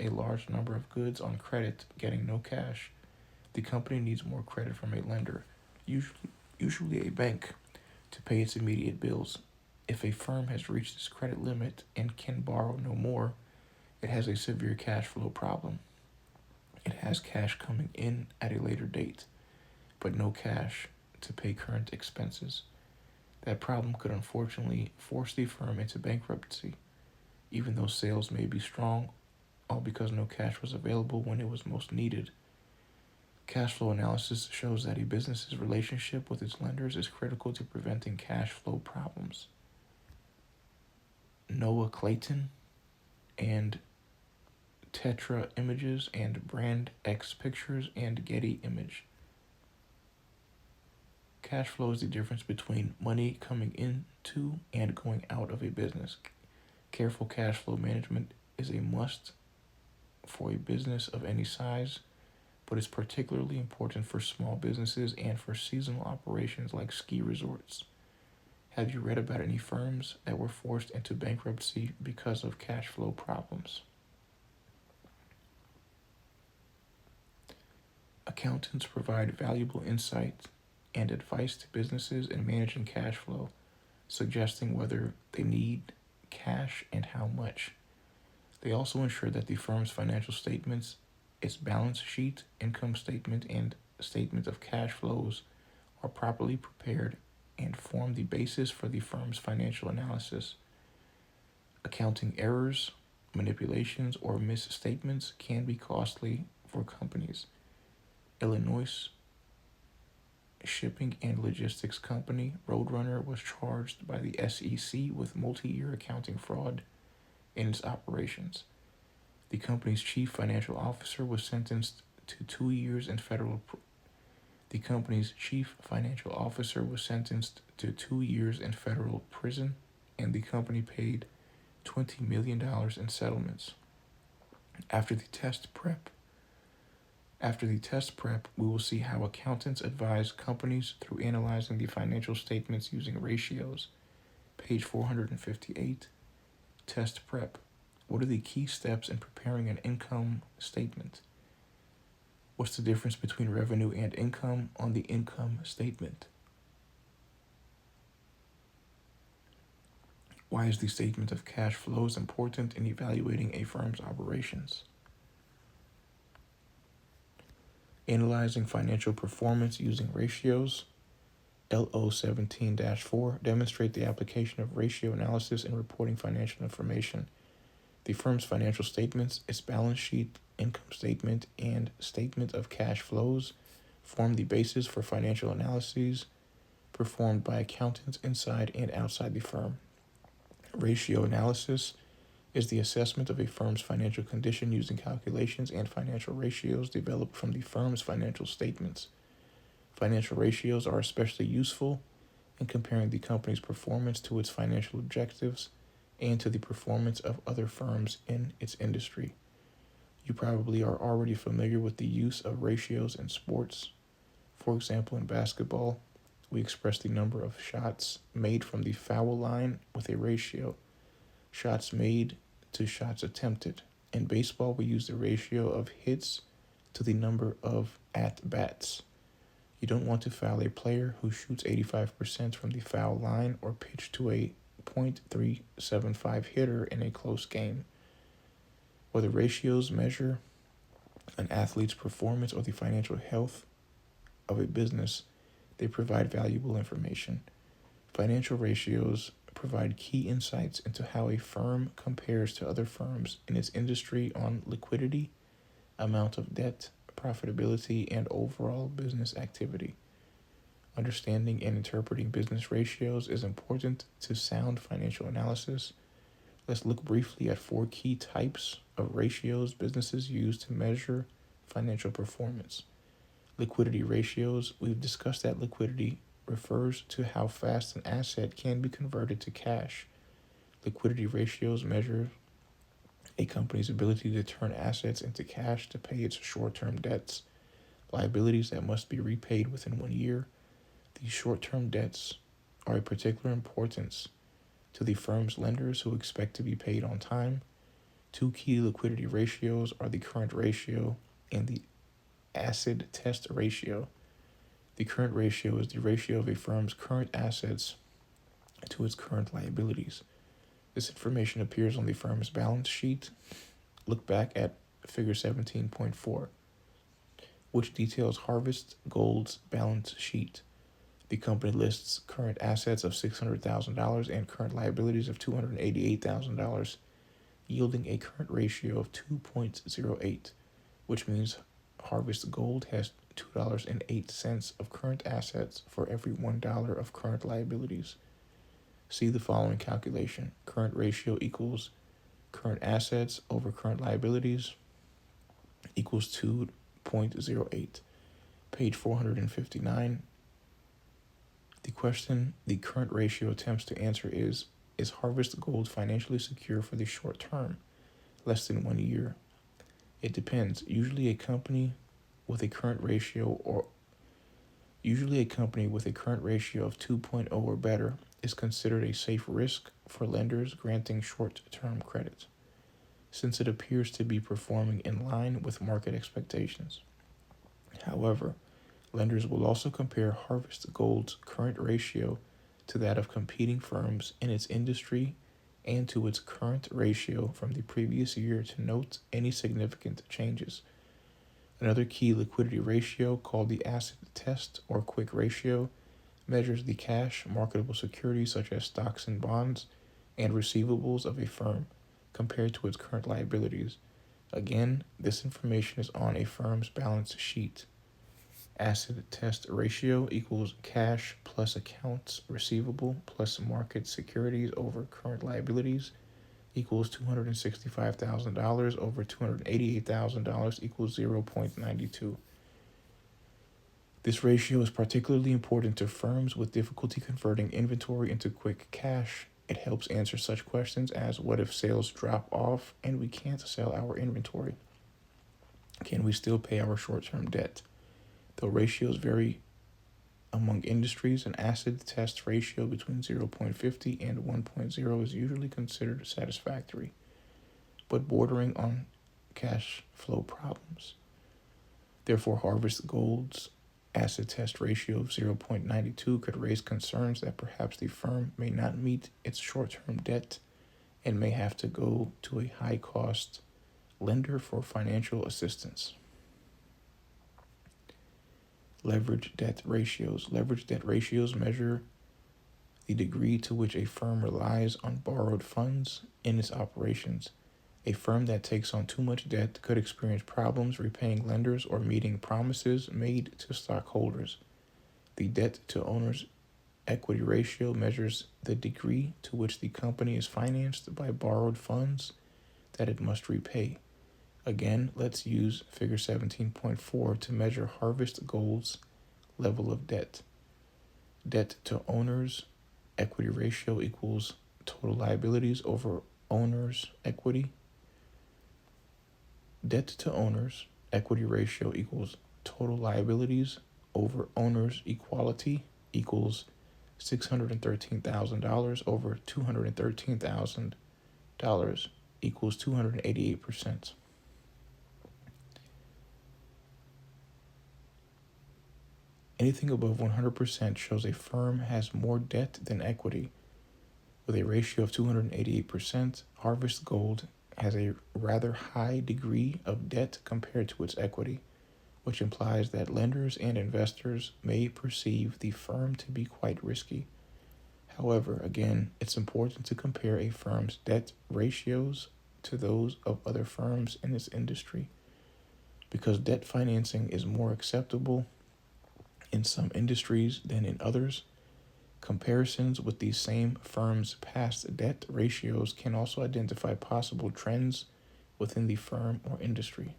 large number of goods on credit getting no cash, the company needs more credit from a lender, usually a bank, to pay its immediate bills. If a firm has reached its credit limit and can borrow no more, it has a severe cash flow problem. It has cash coming in at a later date, but no cash to pay current expenses. That problem could unfortunately force the firm into bankruptcy, even though sales may be strong, all because no cash was available when it was most needed. Cash flow analysis shows that a business's relationship with its lenders is critical to preventing cash flow problems. Noah Clayton and Tetra Images and Brand X Pictures and Getty Image. Cash flow is the difference between money coming into and going out of a business. Careful cash flow management is a must for a business of any size, but it's particularly important for small businesses and for seasonal operations like ski resorts. Have you read about any firms that were forced into bankruptcy because of cash flow problems? Accountants provide valuable insight and advice to businesses in managing cash flow, suggesting whether they need cash and how much. They also ensure that the firm's financial statements, its balance sheet, income statement, and statement of cash flows are properly prepared and form the basis for the firm's financial analysis. Accounting errors, manipulations, or misstatements can be costly for companies. Illinois shipping and logistics company Roadrunner was charged by the SEC with multi-year accounting fraud in its operations. The company's chief financial officer was sentenced to 2 years in federal prison, and the company paid $20 million in settlements. After the test prep, we will see how accountants advise companies through analyzing the financial statements using ratios. Page 458, test prep. What are the key steps in preparing an income statement? What's the difference between revenue and income on the income statement? Why is the statement of cash flows important in evaluating a firm's operations? Analyzing financial performance using ratios. LO 17-4 demonstrate the application of ratio analysis in reporting financial information. The firm's financial statements, its balance sheet, income statement, and statement of cash flows form the basis for financial analyses performed by accountants inside and outside the firm. Ratio analysis is the assessment of a firm's financial condition using calculations and financial ratios developed from the firm's financial statements. Financial ratios are especially useful in comparing the company's performance to its financial objectives and to the performance of other firms in its industry. You probably are already familiar with the use of ratios in sports. For example, in basketball, we express the number of shots made from the foul line with a ratio, shots made to shots attempted. In baseball, we use the ratio of hits to the number of at-bats. You don't want to foul a player who shoots 85% from the foul line or pitch to a .375 hitter in a close game. Whether ratios measure an athlete's performance or the financial health of a business, they provide valuable information. Financial ratios provide key insights into how a firm compares to other firms in its industry on liquidity, amount of debt, profitability, and overall business activity. Understanding and interpreting business ratios is important to sound financial analysis. Let's look briefly at 4 key types of ratios businesses use to measure financial performance. Liquidity ratios. We've discussed that liquidity refers to how fast an asset can be converted to cash. Liquidity ratios measure a company's ability to turn assets into cash to pay its short-term debts, liabilities that must be repaid within 1 year. These short-term debts are of particular importance to the firm's lenders who expect to be paid on time. 2 key liquidity ratios are the current ratio and the acid test ratio. The current ratio is the ratio of a firm's current assets to its current liabilities. This information appears on the firm's balance sheet. Look back at figure 17.4, which details Harvest Gold's balance sheet. The company lists current assets of $600,000 and current liabilities of $288,000, yielding a current ratio of 2.08, which means Harvest Gold has $2.08 of current assets for every $1 of current liabilities. See the following calculation. Current ratio equals current assets over current liabilities equals 2.08. Page 459. The question the current ratio attempts to answer is Harvest Gold financially secure for the short term, less than 1 year? It depends. Usually a company with a current ratio of 2.0 or better is considered a safe risk for lenders granting short-term credit, since it appears to be performing in line with market expectations. However, lenders will also compare Harvest Gold's current ratio to that of competing firms in its industry and to its current ratio from the previous year to note any significant changes. Another key liquidity ratio, called the acid test or quick ratio, measures the cash, marketable securities such as stocks and bonds, and receivables of a firm compared to its current liabilities. Again, this information is on a firm's balance sheet. Acid test ratio equals cash plus accounts receivable plus market securities over current liabilities equals $265,000 over $288,000 equals 0.92. This ratio is particularly important to firms with difficulty converting inventory into quick cash. It helps answer such questions as, what if sales drop off and we can't sell our inventory? Can we still pay our short-term debt? Though ratios vary among industries, an acid test ratio between 0.50 and 1.0 is usually considered satisfactory. but bordering on cash flow problems. Therefore, Harvest Gold's asset test ratio of 0.92 could raise concerns that perhaps the firm may not meet its short-term debt and may have to go to a high-cost lender for financial assistance. Leverage debt ratios. Leverage debt ratios measure the degree to which a firm relies on borrowed funds in its operations. A firm that takes on too much debt could experience problems repaying lenders or meeting promises made to stockholders. The debt to owners equity ratio measures the degree to which the company is financed by borrowed funds that it must repay. Again, let's use figure 17.4 to measure Harvest Gold's level of debt. Debt to owners equity ratio equals total liabilities over owners equity. Debt to owners equity ratio equals total liabilities over owners equality equals $613,000 over $213,000 equals 288%. Anything above 100% shows a firm has more debt than equity. With a ratio of 288%, Harvest Gold has a rather high degree of debt compared to its equity, which implies that lenders and investors may perceive the firm to be quite risky. However, again, it's important to compare a firm's debt ratios to those of other firms in its industry. Because debt financing is more acceptable in some industries than in others, comparisons with these same firms' past debt ratios can also identify possible trends within the firm or industry.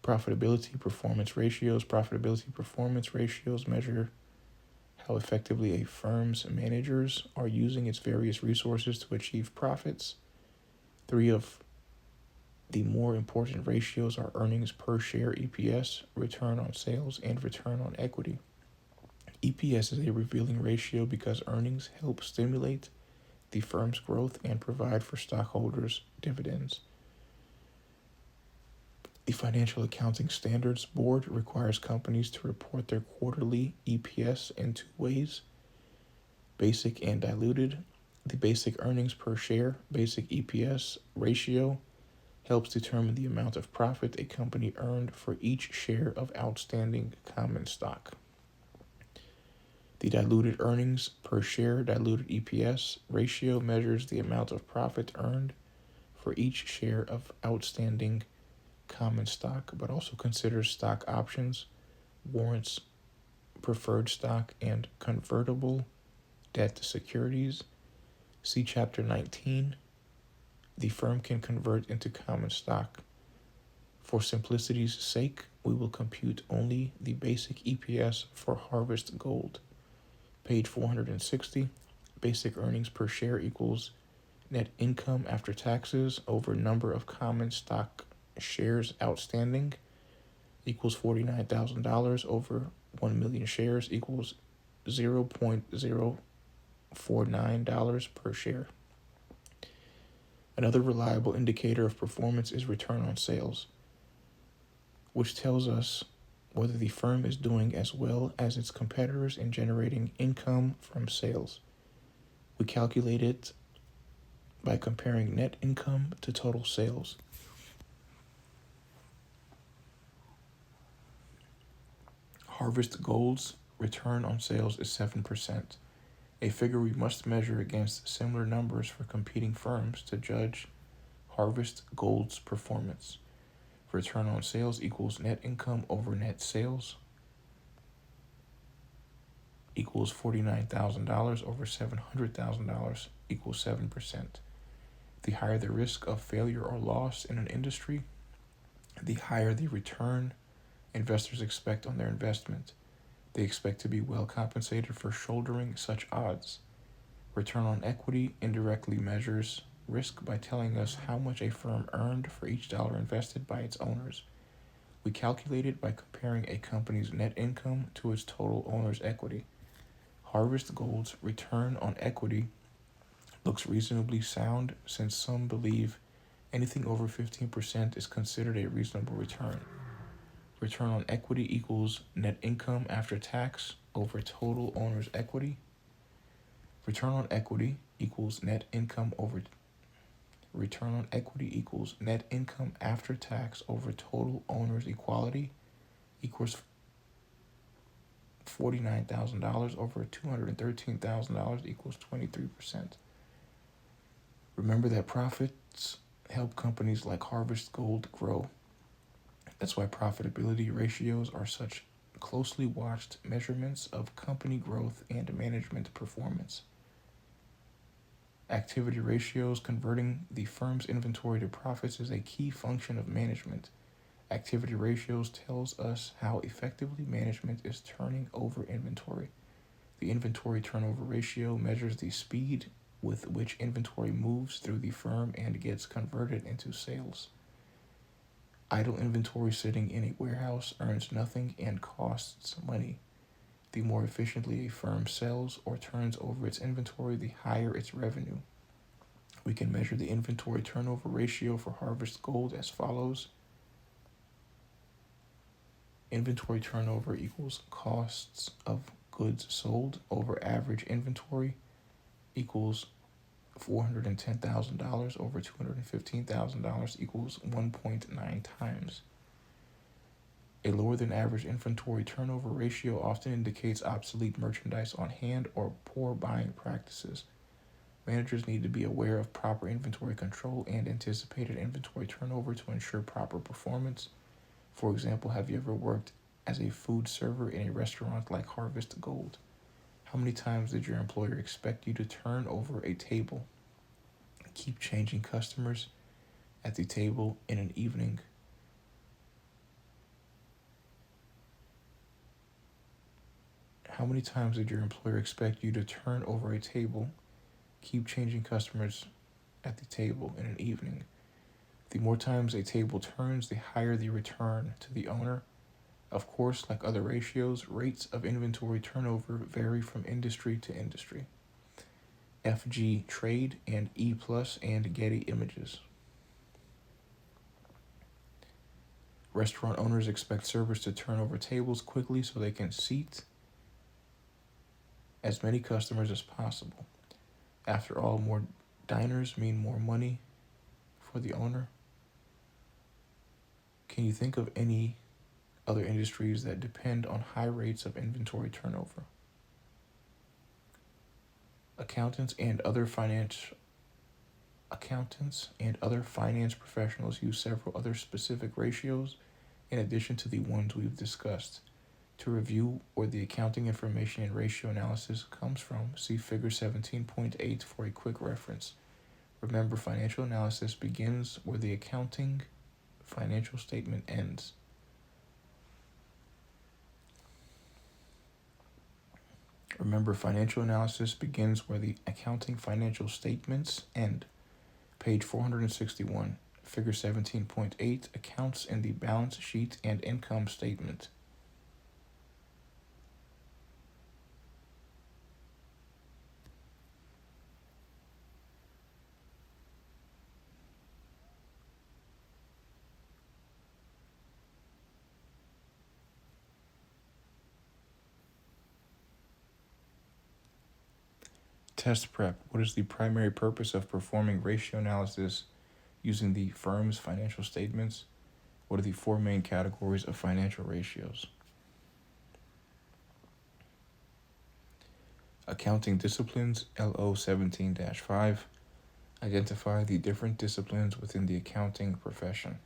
Profitability performance ratios. Profitability performance ratios measure how effectively a firm's managers are using its various resources to achieve profits. Three of the more important ratios are earnings per share (EPS), return on sales, and return on equity. EPS is a revealing ratio because earnings help stimulate the firm's growth and provide for stockholders' dividends. The Financial Accounting Standards Board requires companies to report their quarterly EPS in two ways: basic and diluted. The basic earnings per share (basic EPS) ratio helps determine the amount of profit a company earned for each share of outstanding common stock. The diluted earnings per share (diluted EPS) ratio measures the amount of profit earned for each share of outstanding common stock, but also considers stock options, warrants, preferred stock, and convertible debt securities. See Chapter 19. The firm can convert into common stock. For simplicity's sake, we will compute only the basic EPS for Harvest Gold. Page 460, basic earnings per share equals net income after taxes over number of common stock shares outstanding equals $49,000 over 1 million shares equals $0.049 per share. Another reliable indicator of performance is return on sales, which tells us whether the firm is doing as well as its competitors in generating income from sales. We calculate it by comparing net income to total sales. Harvest Gold's return on sales is 7%, a figure we must measure against similar numbers for competing firms to judge Harvest Gold's performance. Return on sales equals net income over net sales equals $49,000 over $700,000 equals 7%. The higher the risk of failure or loss in an industry, the higher the return investors expect on their investment. They expect to be well compensated for shouldering such odds. Return on equity indirectly measures risk by telling us how much a firm earned for each dollar invested by its owners. We calculate it by comparing a company's net income to its total owner's equity. Harvest Gold's return on equity looks reasonably sound since some believe anything over 15% is considered a reasonable return. Return on equity equals net income after tax over total owner's equity. Return on equity equals net income over Return on equity equals net income after tax over total owner's equality equals $49,000 over $213,000 equals 23%. Remember that profits help companies like Harvest Gold grow. That's why profitability ratios are such closely watched measurements of company growth and management performance. Activity ratios, converting the firm's inventory to profits, is a key function of management. Activity ratios tells us how effectively management is turning over inventory. The inventory turnover ratio measures the speed with which inventory moves through the firm and gets converted into sales. Idle inventory sitting in a warehouse earns nothing and costs money. The more efficiently a firm sells or turns over its inventory, the higher its revenue. We can measure the inventory turnover ratio for Harvest Gold as follows. Inventory turnover equals costs of goods sold over average inventory equals $410,000 over $215,000 equals 1.9 times. A lower than average inventory turnover ratio often indicates obsolete merchandise on hand or poor buying practices. Managers need to be aware of proper inventory control and anticipated inventory turnover to ensure proper performance. For example, have you ever worked as a food server in a restaurant like Harvest Gold? How many times did your employer expect you to turn over a table? Keep changing customers at the table in an evening. How many times did your employer expect you to turn over a table? Keep changing customers at the table in an evening. The more times a table turns, the higher the return to the owner. Of course, like other ratios, rates of inventory turnover vary from industry to industry. FG Trade and E+ and Getty Images. Restaurant owners expect servers to turn over tables quickly so they can seat as many customers as possible. After all, more diners mean more money for the owner. Can you think of any other industries that depend on high rates of inventory turnover? Accountants and other finance professionals use several other specific ratios in addition to the ones we've discussed. To review where the accounting information and ratio analysis comes from, see Figure 17.8 for a quick reference. Remember, financial analysis begins where the accounting financial statement ends. Remember, financial analysis begins where the accounting financial statements end. Page 461, Figure 17.8, accounts in the balance sheet and income statement. Test prep. What is the primary purpose of performing ratio analysis using the firm's financial statements? What are the four main categories of financial ratios? Accounting disciplines, LO 17-5. Identify the different disciplines within the accounting profession.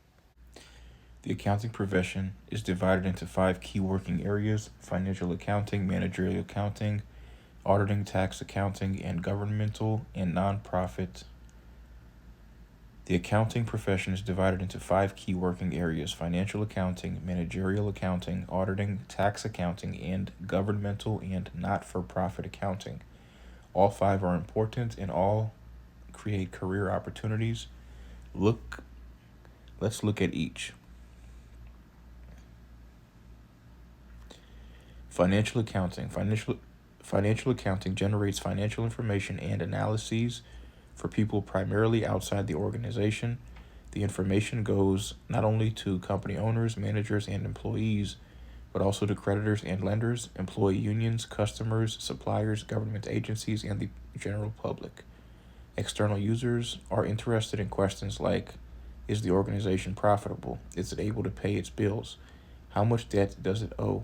The accounting profession is divided into 5 key working areas: financial accounting, managerial accounting, auditing, tax accounting, and governmental and nonprofit. The accounting profession is divided into 5 key working areas: financial accounting, managerial accounting, auditing, tax accounting, and governmental and not-for-profit accounting. All 5 are important and all create career opportunities. Let's look at each. Financial accounting. Financial accounting generates financial information and analyses For people primarily outside the organization, the information goes not only to company owners, managers, and employees, but also to creditors and lenders, employee unions, customers, suppliers, government agencies, and the general public. External users are interested in questions like, is the organization profitable? Is it able to pay its bills? How much debt does it owe?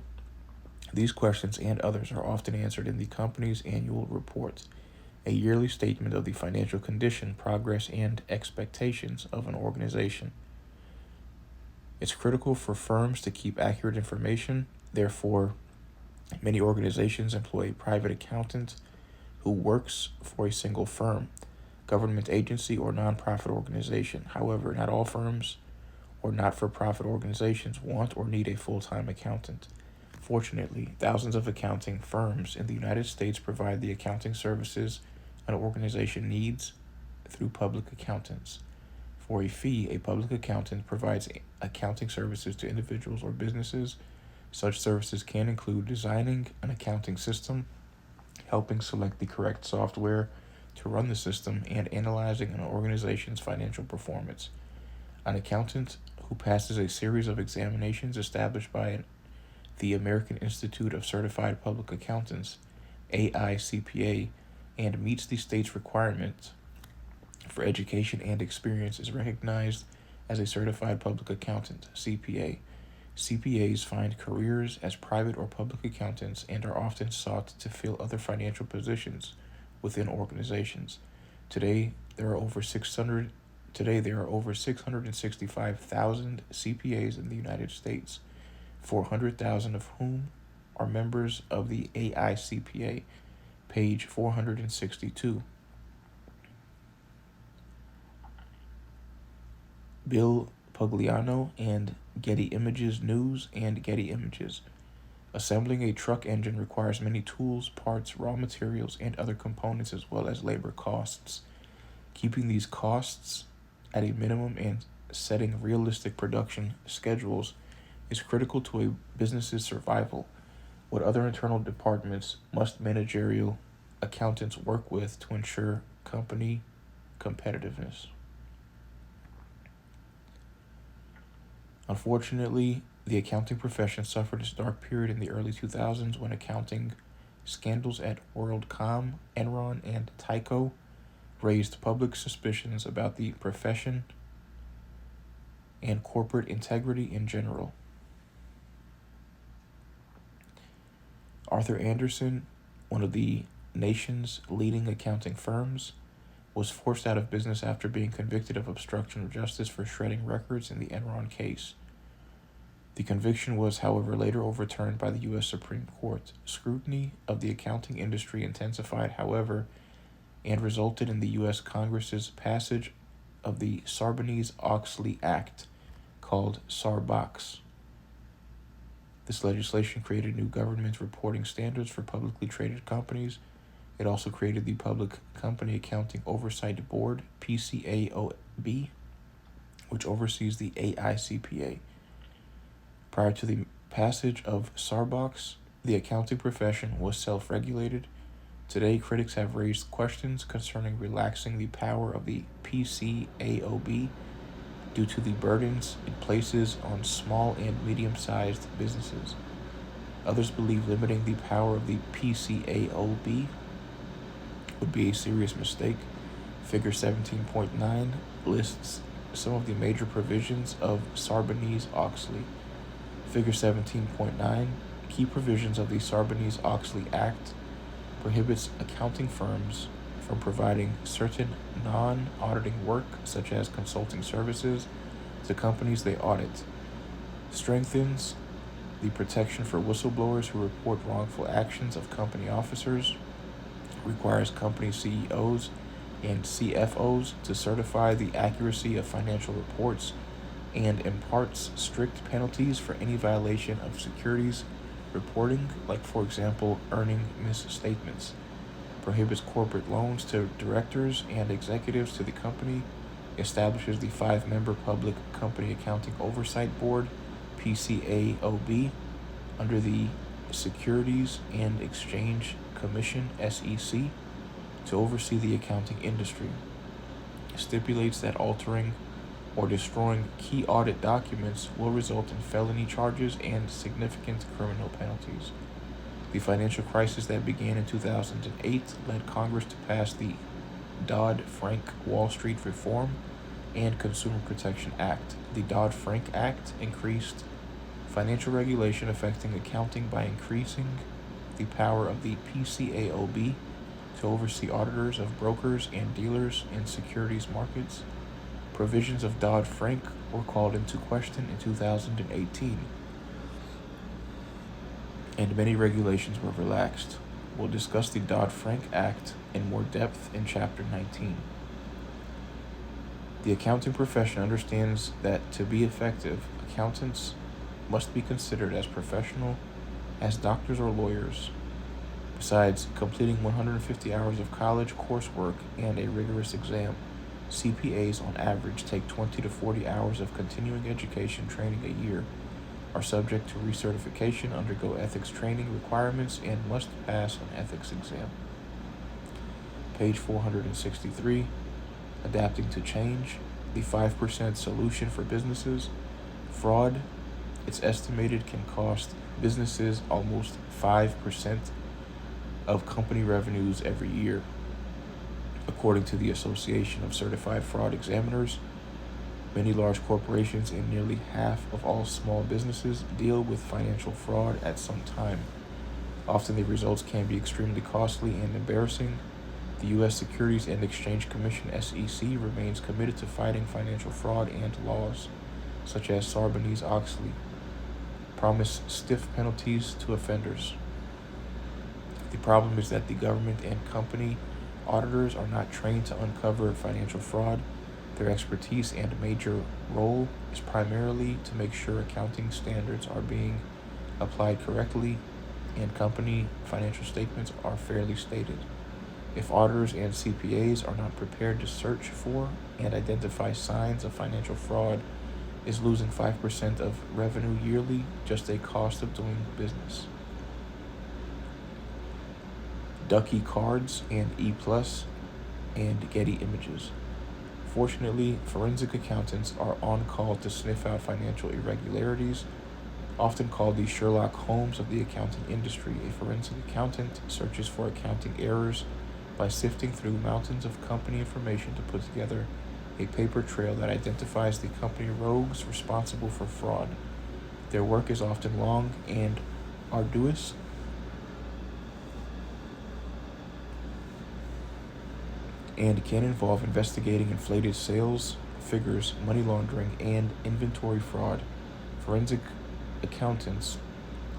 These questions and others are often answered in the company's annual report, a yearly statement of the financial condition, progress, and expectations of an organization. It's critical for firms to keep accurate information. Therefore, many organizations employ a private accountant who works for a single firm, government agency, or nonprofit organization. However, not all firms or not-for-profit organizations want or need a full-time accountant. Fortunately, thousands of accounting firms in the United States provide the accounting services an organization needs through public accountants. For a fee, a public accountant provides accounting services to individuals or businesses. Such services can include designing an accounting system, helping select the correct software to run the system, and analyzing an organization's financial performance. An accountant who passes a series of examinations established by the American Institute of Certified Public Accountants, AICPA, and meets the state's requirements for education and experience is recognized as a certified public accountant, CPA. CPAs find careers as private or public accountants and are often sought to fill other financial positions within organizations. Today, there are over 665,000 CPAs in the United States, 400,000 of whom are members of the AICPA, page 462. Bill Pugliano and Getty Images News and Getty Images. Assembling a truck engine requires many tools, parts, raw materials, and other components, as well as labor costs. Keeping these costs at a minimum and setting realistic production schedules is critical to a business's survival. What other internal departments must managerial accountants work with to ensure company competitiveness? Unfortunately, the accounting profession suffered its dark period in the early 2000s when accounting scandals at WorldCom, Enron, and Tyco raised public suspicions about the profession and corporate integrity in general. Arthur Andersen, one of the nation's leading accounting firms, was forced out of business after being convicted of obstruction of justice for shredding records in the Enron case. The conviction was, however, later overturned by the U.S. Supreme Court. Scrutiny of the accounting industry intensified, however, and resulted in the U.S. Congress's passage of the Sarbanes-Oxley Act, called Sarbox. This legislation created new government reporting standards for publicly traded companies. It also created the Public Company Accounting Oversight Board, PCAOB, which oversees the AICPA. Prior to the passage of Sarbox, the accounting profession was self-regulated. Today, critics have raised questions concerning relaxing the power of the PCAOB due to the burdens it places on small and medium-sized businesses. Others believe limiting the power of the PCAOB would be a serious mistake. Figure 17.9 lists some of the major provisions of Sarbanes-Oxley. Figure 17.9, key provisions of the Sarbanes-Oxley Act, prohibits accounting firms from providing certain non-auditing work, such as consulting services, to companies they audit, strengthens the protection for whistleblowers who report wrongful actions of company officers, requires company CEOs and CFOs to certify the accuracy of financial reports, and imparts strict penalties for any violation of securities reporting, like, for example, earning misstatements, prohibits corporate loans to directors and executives to the company, establishes the 5-member Public Company Accounting Oversight Board, PCAOB, under the Securities and Exchange Commission, SEC, to oversee the accounting industry. stipulates that altering or destroying key audit documents will result in felony charges and significant criminal penalties. The financial crisis that began in 2008 led Congress to pass the Dodd-Frank Wall Street Reform and Consumer Protection Act. The Dodd-Frank Act increased financial regulation affecting accounting by increasing the power of the PCAOB to oversee auditors of brokers and dealers in securities markets. Provisions of Dodd-Frank were called into question in 2018, and many regulations were relaxed. We'll discuss the Dodd-Frank Act in more depth in Chapter 19. The accounting profession understands that to be effective, accountants must be considered as professional as doctors or lawyers. Besides completing 150 hours of college coursework and a rigorous exam, CPAs on average take 20 to 40 hours of continuing education training a year, are subject to recertification, undergo ethics training requirements, and must pass an ethics exam. Page 463, Adapting to Change, the 5% solution for businesses. Fraud, it's estimated, can cost businesses almost 5% of company revenues every year. According to the Association of Certified Fraud Examiners, many large corporations and nearly half of all small businesses deal with financial fraud at some time. Often the results can be extremely costly and embarrassing. The U.S. Securities and Exchange Commission, SEC, remains committed to fighting financial fraud, and laws, such as Sarbanes-Oxley, promise stiff penalties to offenders. The problem is that the government and company auditors are not trained to uncover financial fraud. Their expertise and major role is primarily to make sure accounting standards are being applied correctly and company financial statements are fairly stated. If auditors and CPAs are not prepared to search for and identify signs of financial fraud, is losing 5% of revenue yearly just a cost of doing business? Ducky Cards and E+ and Getty Images. Fortunately, forensic accountants are on call to sniff out financial irregularities, often called the Sherlock Holmes of the accounting industry. A forensic accountant searches for accounting errors by sifting through mountains of company information to put together a paper trail that identifies the company rogues responsible for fraud. Their work is often long and arduous, and can involve investigating inflated sales figures, money laundering, and inventory fraud. Forensic accountants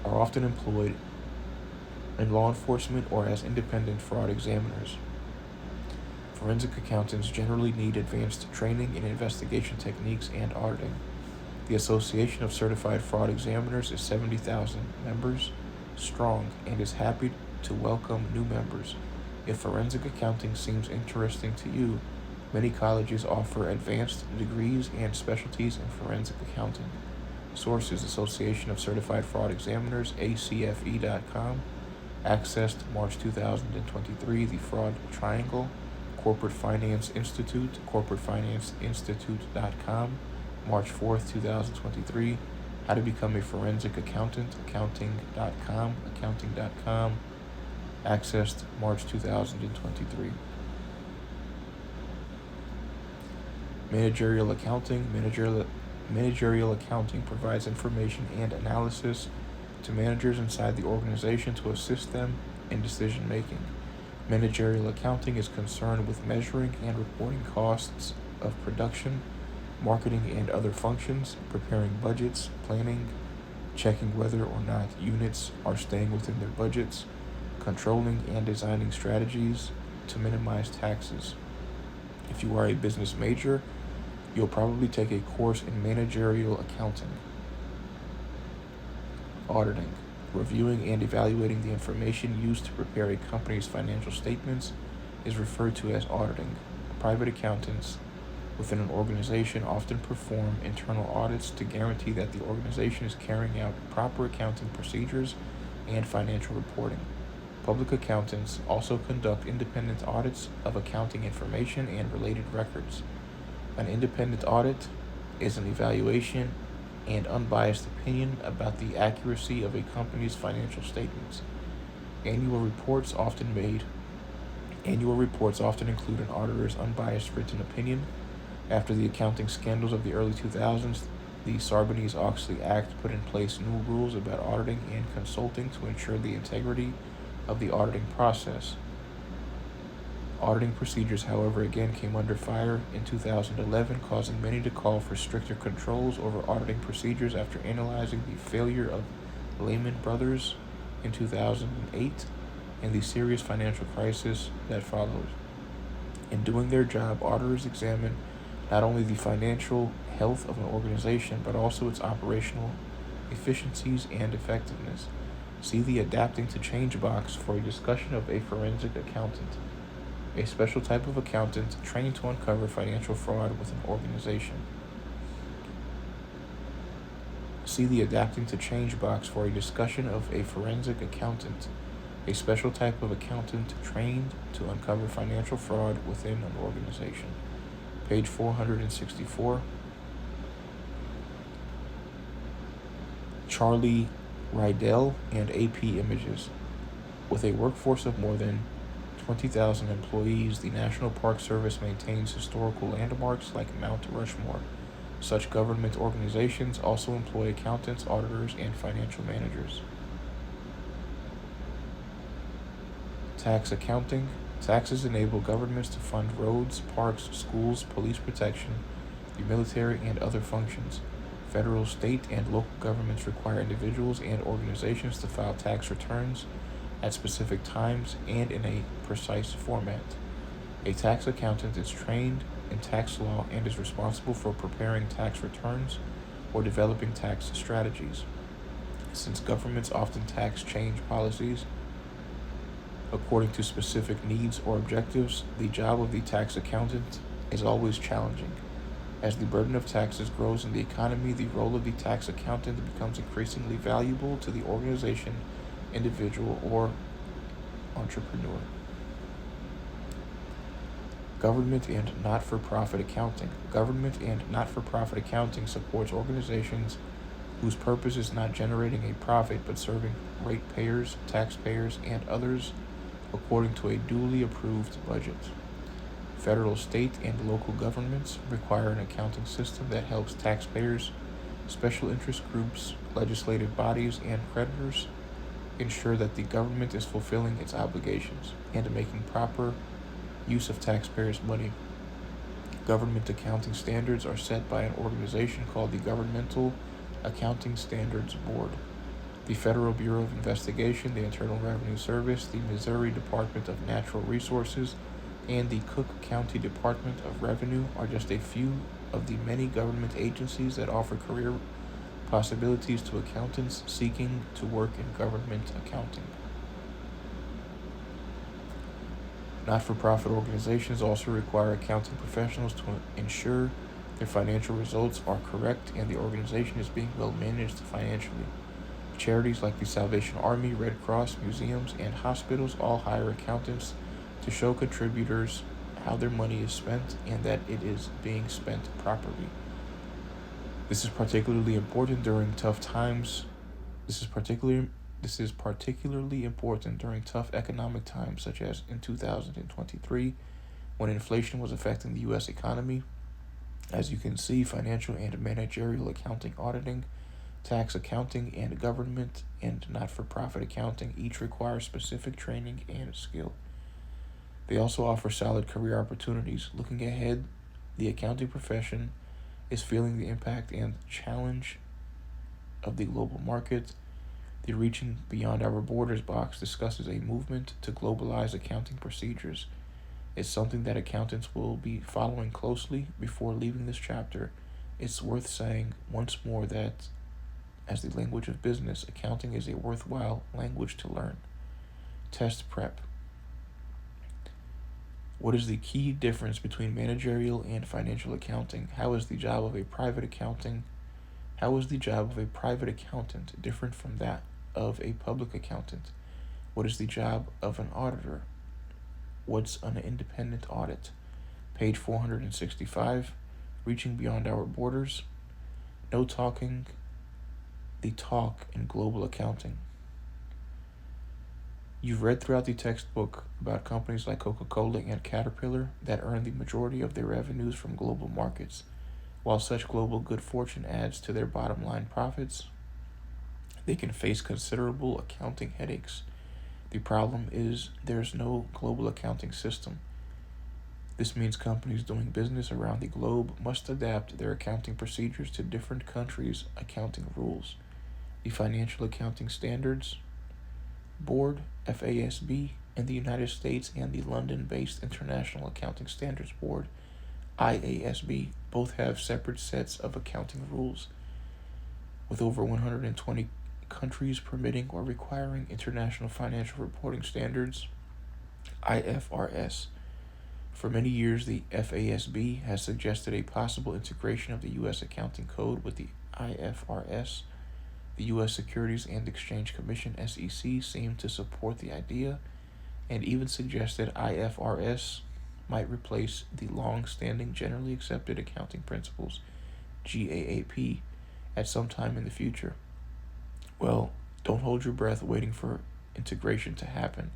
are often employed in law enforcement or as independent fraud examiners. Forensic accountants generally need advanced training in investigation techniques and auditing. The Association of Certified Fraud Examiners is 70,000 members strong and is happy to welcome new members. If forensic accounting seems interesting to you, many colleges offer advanced degrees and specialties in forensic accounting. Sources: Association of Certified Fraud Examiners, acfe.com. Accessed March 2023, The Fraud Triangle. Corporate Finance Institute, corporatefinanceinstitute.com. March 4th, 2023. How to Become a Forensic Accountant, accounting.com, accounting.com. Accessed March 2023. Managerial Accounting. Managerial accounting provides information and analysis to managers inside the organization to assist them in decision making. Managerial accounting is concerned with measuring and reporting costs of production, marketing, and other functions, preparing budgets, planning, checking whether or not units are staying within their budgets, controlling and designing strategies to minimize taxes. If you are a business major, you'll probably take a course in managerial accounting. Auditing. Reviewing and evaluating the information used to prepare a company's financial statements is referred to as auditing. Private accountants within an organization often perform internal audits to guarantee that the organization is carrying out proper accounting procedures and financial reporting. Public accountants also conduct independent audits of accounting information and related records. An independent audit is an evaluation and unbiased opinion about the accuracy of a company's financial statements. Annual reports often include an auditor's unbiased written opinion. After the accounting scandals of the early 2000s, the Sarbanes-Oxley Act put in place new rules about auditing and consulting to ensure the integrity of the auditing process. Auditing procedures, however, again came under fire in 2011, causing many to call for stricter controls over auditing procedures after analyzing the failure of Lehman Brothers in 2008 and the serious financial crisis that followed. In doing their job, auditors examine not only the financial health of an organization, but also its operational efficiencies and effectiveness. See the Adapting to Change box for a discussion of a forensic accountant, a special type of accountant trained to uncover financial fraud with an organization. See the Adapting to Change box for a discussion of a forensic accountant, a special type of accountant trained to uncover financial fraud within an organization. Page 464. Charlie Rydell and AP Images. With a workforce of more than 20,000 employees, the National Park Service maintains historical landmarks like Mount Rushmore. Such government organizations also employ accountants, auditors, and financial managers. Tax accounting. Taxes enable governments to fund roads, parks, schools, police protection, the military, and other functions. Federal, state, and local governments require individuals and organizations to file tax returns at specific times and in a precise format. A tax accountant is trained in tax law and is responsible for preparing tax returns or developing tax strategies. Since governments often tax change policies according to specific needs or objectives, the job of the tax accountant is always challenging. As the burden of taxes grows in the economy, the role of the tax accountant becomes increasingly valuable to the organization, individual, or entrepreneur. Government and not-for-profit accounting. Government and not-for-profit accounting supports organizations whose purpose is not generating a profit but serving ratepayers, taxpayers, and others according to a duly approved budget. Federal, state, and local governments require an accounting system that helps taxpayers, special interest groups, legislative bodies, and creditors ensure that the government is fulfilling its obligations and making proper use of taxpayers' money. Government accounting standards are set by an organization called the Governmental Accounting Standards Board. The Federal Bureau of Investigation, the Internal Revenue Service, the Missouri Department of Natural Resources, and the Cook County Department of Revenue are just a few of the many government agencies that offer career possibilities to accountants seeking to work in government accounting. Not-for-profit organizations also require accounting professionals to ensure their financial results are correct and the organization is being well managed financially. Charities like the Salvation Army, Red Cross, museums, and hospitals all hire accountants to show contributors how their money is spent and that it is being spent properly. This is particularly important during tough times. This is particularly important during tough economic times, such as in 2023, when inflation was affecting the U.S. economy. As you can see, financial and managerial accounting, auditing, tax accounting, and government and not-for-profit accounting each require specific training and skill. They also offer solid career opportunities. Looking ahead, the accounting profession is feeling the impact and challenge of the global market. The Reaching Beyond Our Borders box discusses a movement to globalize accounting procedures. It's something that accountants will be following closely. Before leaving this chapter, it's worth saying once more that, as the language of business, accounting is a worthwhile language to learn. Test prep. What is the key difference between managerial and financial accounting? How is the job of a private accountant different from that of a public accountant? What is the job of an auditor? What's an independent audit? Page 465, Reaching Beyond Our Borders. No talking the talk in global accounting. You've read throughout the textbook about companies like Coca-Cola and Caterpillar that earn the majority of their revenues from global markets. While such global good fortune adds to their bottom line profits, they can face considerable accounting headaches. The problem is there's no global accounting system. This means companies doing business around the globe must adapt their accounting procedures to different countries' accounting rules. The Financial Accounting Standards Board, FASB, in the United States and the London-based International Accounting Standards Board, IASB, both have separate sets of accounting rules. With over 120 countries permitting or requiring International Financial Reporting Standards, IFRS. For many years, the FASB has suggested a possible integration of the U.S. accounting code with the IFRS. The U.S. Securities and Exchange Commission, SEC, seemed to support the idea and even suggested IFRS might replace the long-standing Generally Accepted Accounting Principles, GAAP, at some time in the future. Well, don't hold your breath waiting for integration to happen.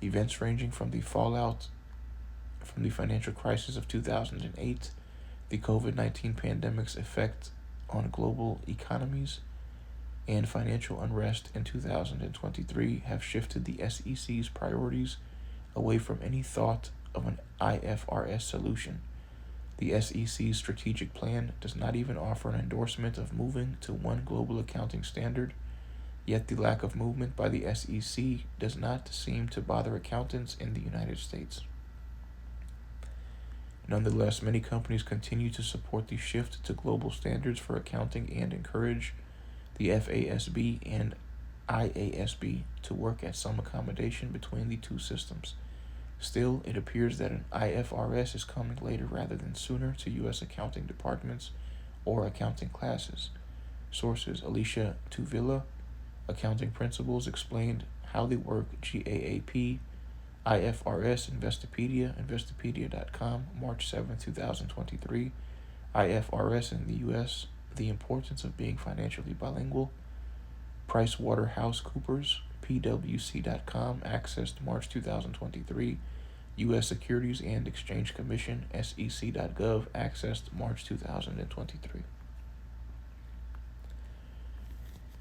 Events ranging from the fallout from the financial crisis of 2008, the COVID-19 pandemic's effect on global economies, and financial unrest in 2023 have shifted the SEC's priorities away from any thought of an IFRS solution. The SEC's strategic plan does not even offer an endorsement of moving to one global accounting standard, yet the lack of movement by the SEC does not seem to bother accountants in the United States. Nonetheless, many companies continue to support the shift to global standards for accounting and encourage the FASB and IASB to work at some accommodation between the two systems. Still, it appears that an IFRS is coming later rather than sooner to U.S. accounting departments or accounting classes. Sources: Alicia Tuvilla, Accounting Principles, explained how they work, GAAP, IFRS, Investopedia, Investopedia.com, March 7, 2023, IFRS in the U.S., The Importance of Being Financially Bilingual, PricewaterhouseCoopers, PwC.com, accessed March 2023, U.S. Securities and Exchange Commission, SEC.gov, accessed March 2023.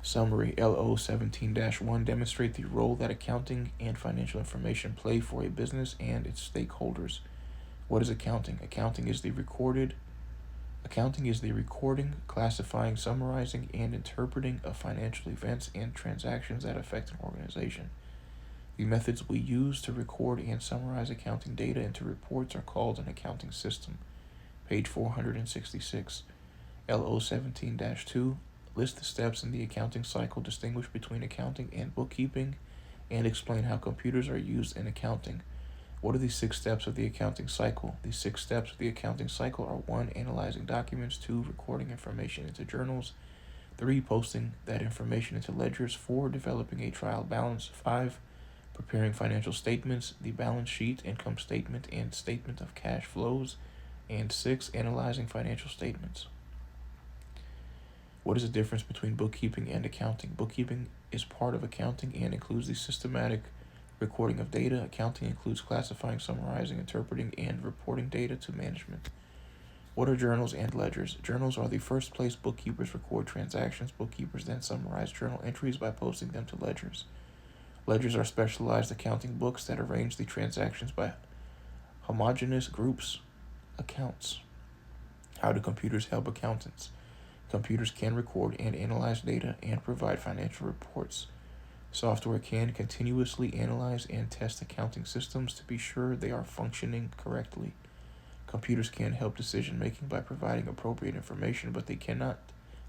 Summary: LO 17-1 demonstrate the role that accounting and financial information play for a business and its stakeholders. What is accounting? Accounting is the recording, classifying, summarizing, and interpreting of financial events and transactions that affect an organization. The methods we use to record and summarize accounting data into reports are called an accounting system. Page 466. LO 17-2 list the steps in the accounting cycle, distinguish between accounting and bookkeeping, and explain how computers are used in accounting. What are the 6 steps of the accounting cycle? The 6 steps of the accounting cycle are: 1. Analyzing documents. 2. Recording information into journals. 3. Posting that information into ledgers. 4. Developing a trial balance. 5. Preparing financial statements, the balance sheet, income statement, and statement of cash flows. And 6. Analyzing financial statements. What is the difference between bookkeeping and accounting? Bookkeeping is part of accounting and includes the systematic recording of data. Accounting includes classifying, summarizing, interpreting, and reporting data to management. What are journals and ledgers? Journals are the first place bookkeepers record transactions. Bookkeepers then summarize journal entries by posting them to ledgers. Ledgers are specialized accounting books that arrange the transactions by homogeneous groups. Accounts. How do computers help accountants? Computers can record and analyze data and provide financial reports. Software can continuously analyze and test accounting systems to be sure they are functioning correctly. Computers can help decision-making by providing appropriate information, but they cannot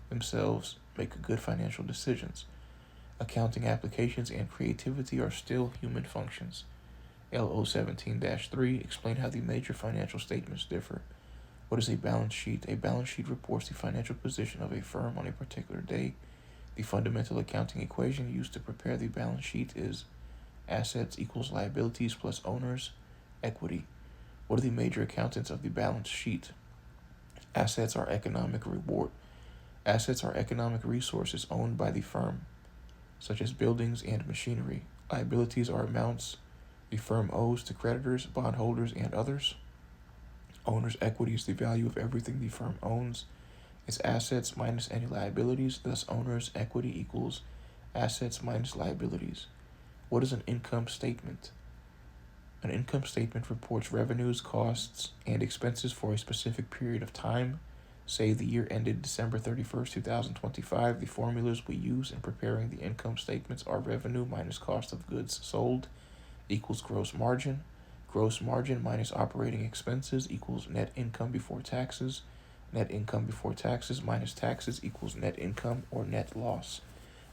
themselves make good financial decisions. Accounting applications and creativity are still human functions. LO 17-3 explain how the major financial statements differ. What is a balance sheet? A balance sheet reports the financial position of a firm on a particular day. The fundamental accounting equation used to prepare the balance sheet is Assets equals liabilities plus owner's equity. What are the major accountants of the balance sheet? Assets are economic reward. Assets are economic resources owned by the firm, such as buildings and machinery. Liabilities are amounts the firm owes to creditors, bondholders, and others. Owner's equity is the value of everything the firm owns. It's assets minus any liabilities, thus owner's equity equals assets minus liabilities. What is an income statement? An income statement reports revenues, costs, and expenses for a specific period of time. Say the year ended December 31st, 2025. The formulas we use in preparing the income statements are revenue minus cost of goods sold equals gross margin. Gross margin minus operating expenses equals net income before taxes. Net income before taxes minus taxes equals net income or net loss.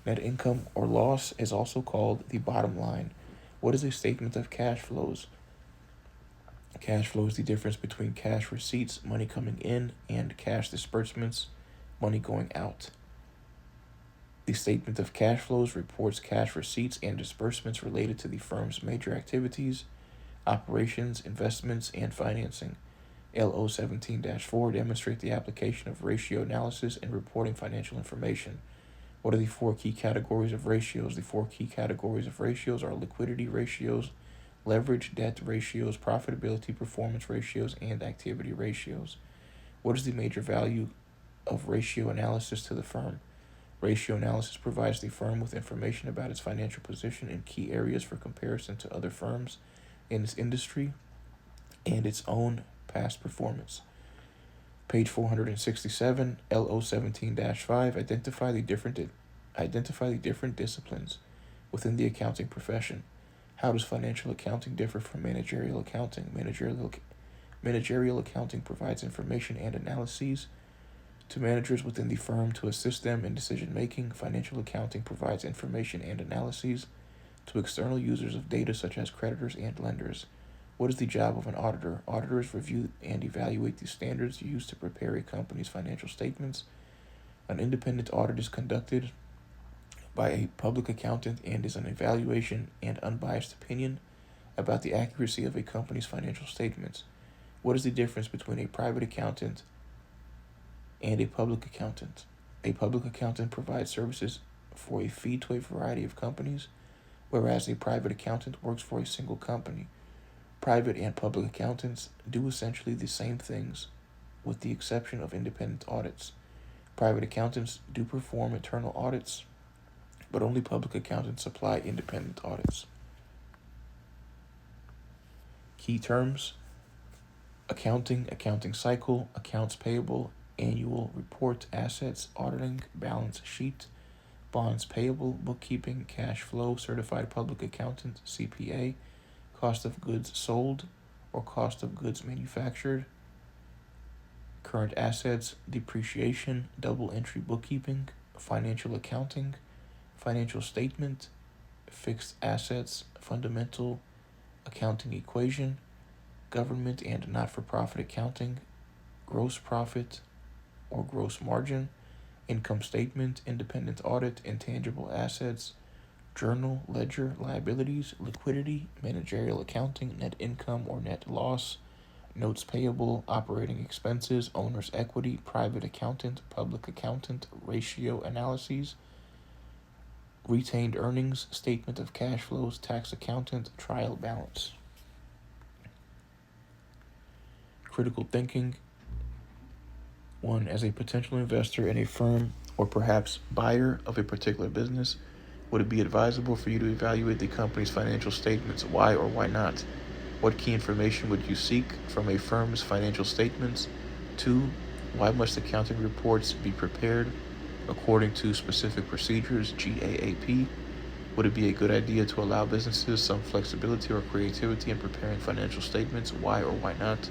Net income or loss is also called the bottom line. What is a statement of cash flows? Cash flow is the difference between cash receipts, money coming in, and cash disbursements, money going out. The statement of cash flows reports cash receipts and disbursements related to the firm's major activities, operations, investments, and financing. LO 17-4 demonstrate the application of ratio analysis in reporting financial information. What are the four key categories of ratios? The four key categories of ratios are liquidity ratios, leverage, debt ratios, profitability, performance ratios, and activity ratios. What is the major value of ratio analysis to the firm? Ratio analysis provides the firm with information about its financial position in key areas for comparison to other firms in its industry and its own past performance. Page 467, LO 17-5, identify the different disciplines within the accounting profession. How does financial accounting differ from managerial accounting? Managerial accounting provides information and analyses to managers within the firm to assist them in decision making. Financial accounting provides information and analyses to external users of data such as creditors and lenders. What is the job of an auditor? Auditors review and evaluate the standards used to prepare a company's financial statements. An independent audit is conducted by a public accountant and is an evaluation and unbiased opinion about the accuracy of a company's financial statements. What is the difference between a private accountant and a public accountant? A public accountant provides services for a fee to a variety of companies, whereas a private accountant works for a single company. Private and public accountants do essentially the same things, with the exception of independent audits. Private accountants do perform internal audits, but only public accountants supply independent audits. Key terms: accounting, accounting cycle, accounts payable, annual report, assets, auditing, balance sheet, bonds payable, bookkeeping, cash flow, certified public accountant, CPA, cost of goods sold or cost of goods manufactured, current assets, depreciation, double entry bookkeeping, financial accounting, financial statement, fixed assets, fundamental accounting equation, government and not-for-profit accounting, gross profit or gross margin, income statement, independent audit, intangible assets, journal, ledger, liabilities, liquidity, managerial accounting, net income or net loss, notes payable, operating expenses, owner's equity, private accountant, public accountant, ratio analyses, retained earnings, statement of cash flows, tax accountant, trial balance. Critical thinking. 1. As a potential investor in a firm or perhaps buyer of a particular business, would it be advisable for you to evaluate the company's financial statements? Why or why not? What key information would you seek from a firm's financial statements? 2. Why must accounting reports be prepared according to specific procedures, GAAP? Would it be a good idea to allow businesses some flexibility or creativity in preparing financial statements? Why or why not?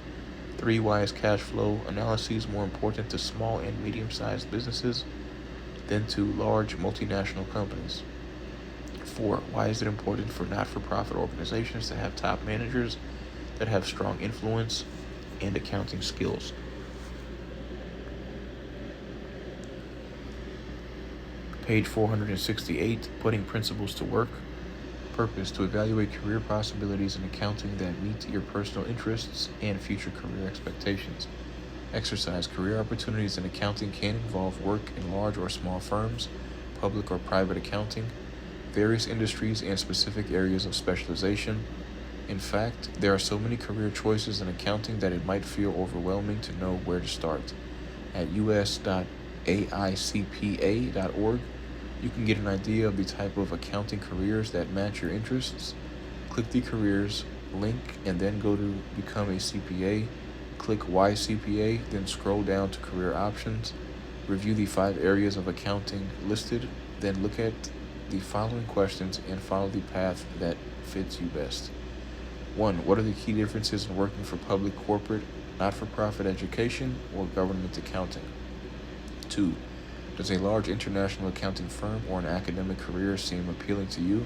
3. Why is cash flow analysis more important to small and medium-sized businesses than to large multinational companies? 4. Why is it important for not-for-profit organizations to have top managers that have strong influence and accounting skills? Page 468, putting principles to work. Purpose: to evaluate career possibilities in accounting that meet your personal interests and future career expectations. Exercise: career opportunities in accounting can involve work in large or small firms, public or private accounting, various industries, and specific areas of specialization. In fact, there are so many career choices in accounting that it might feel overwhelming to know where to start. At us.aicpa.org, you can get an idea of the type of accounting careers that match your interests. Click the careers link and then go to Become a CPA. Click Why CPA, then scroll down to Career Options. Review the 5 areas of accounting listed, then look at the following questions and follow the path that fits you best. 1. What are the key differences in working for public, corporate, not-for-profit education, or government accounting? 2. Does a large international accounting firm or an academic career seem appealing to you?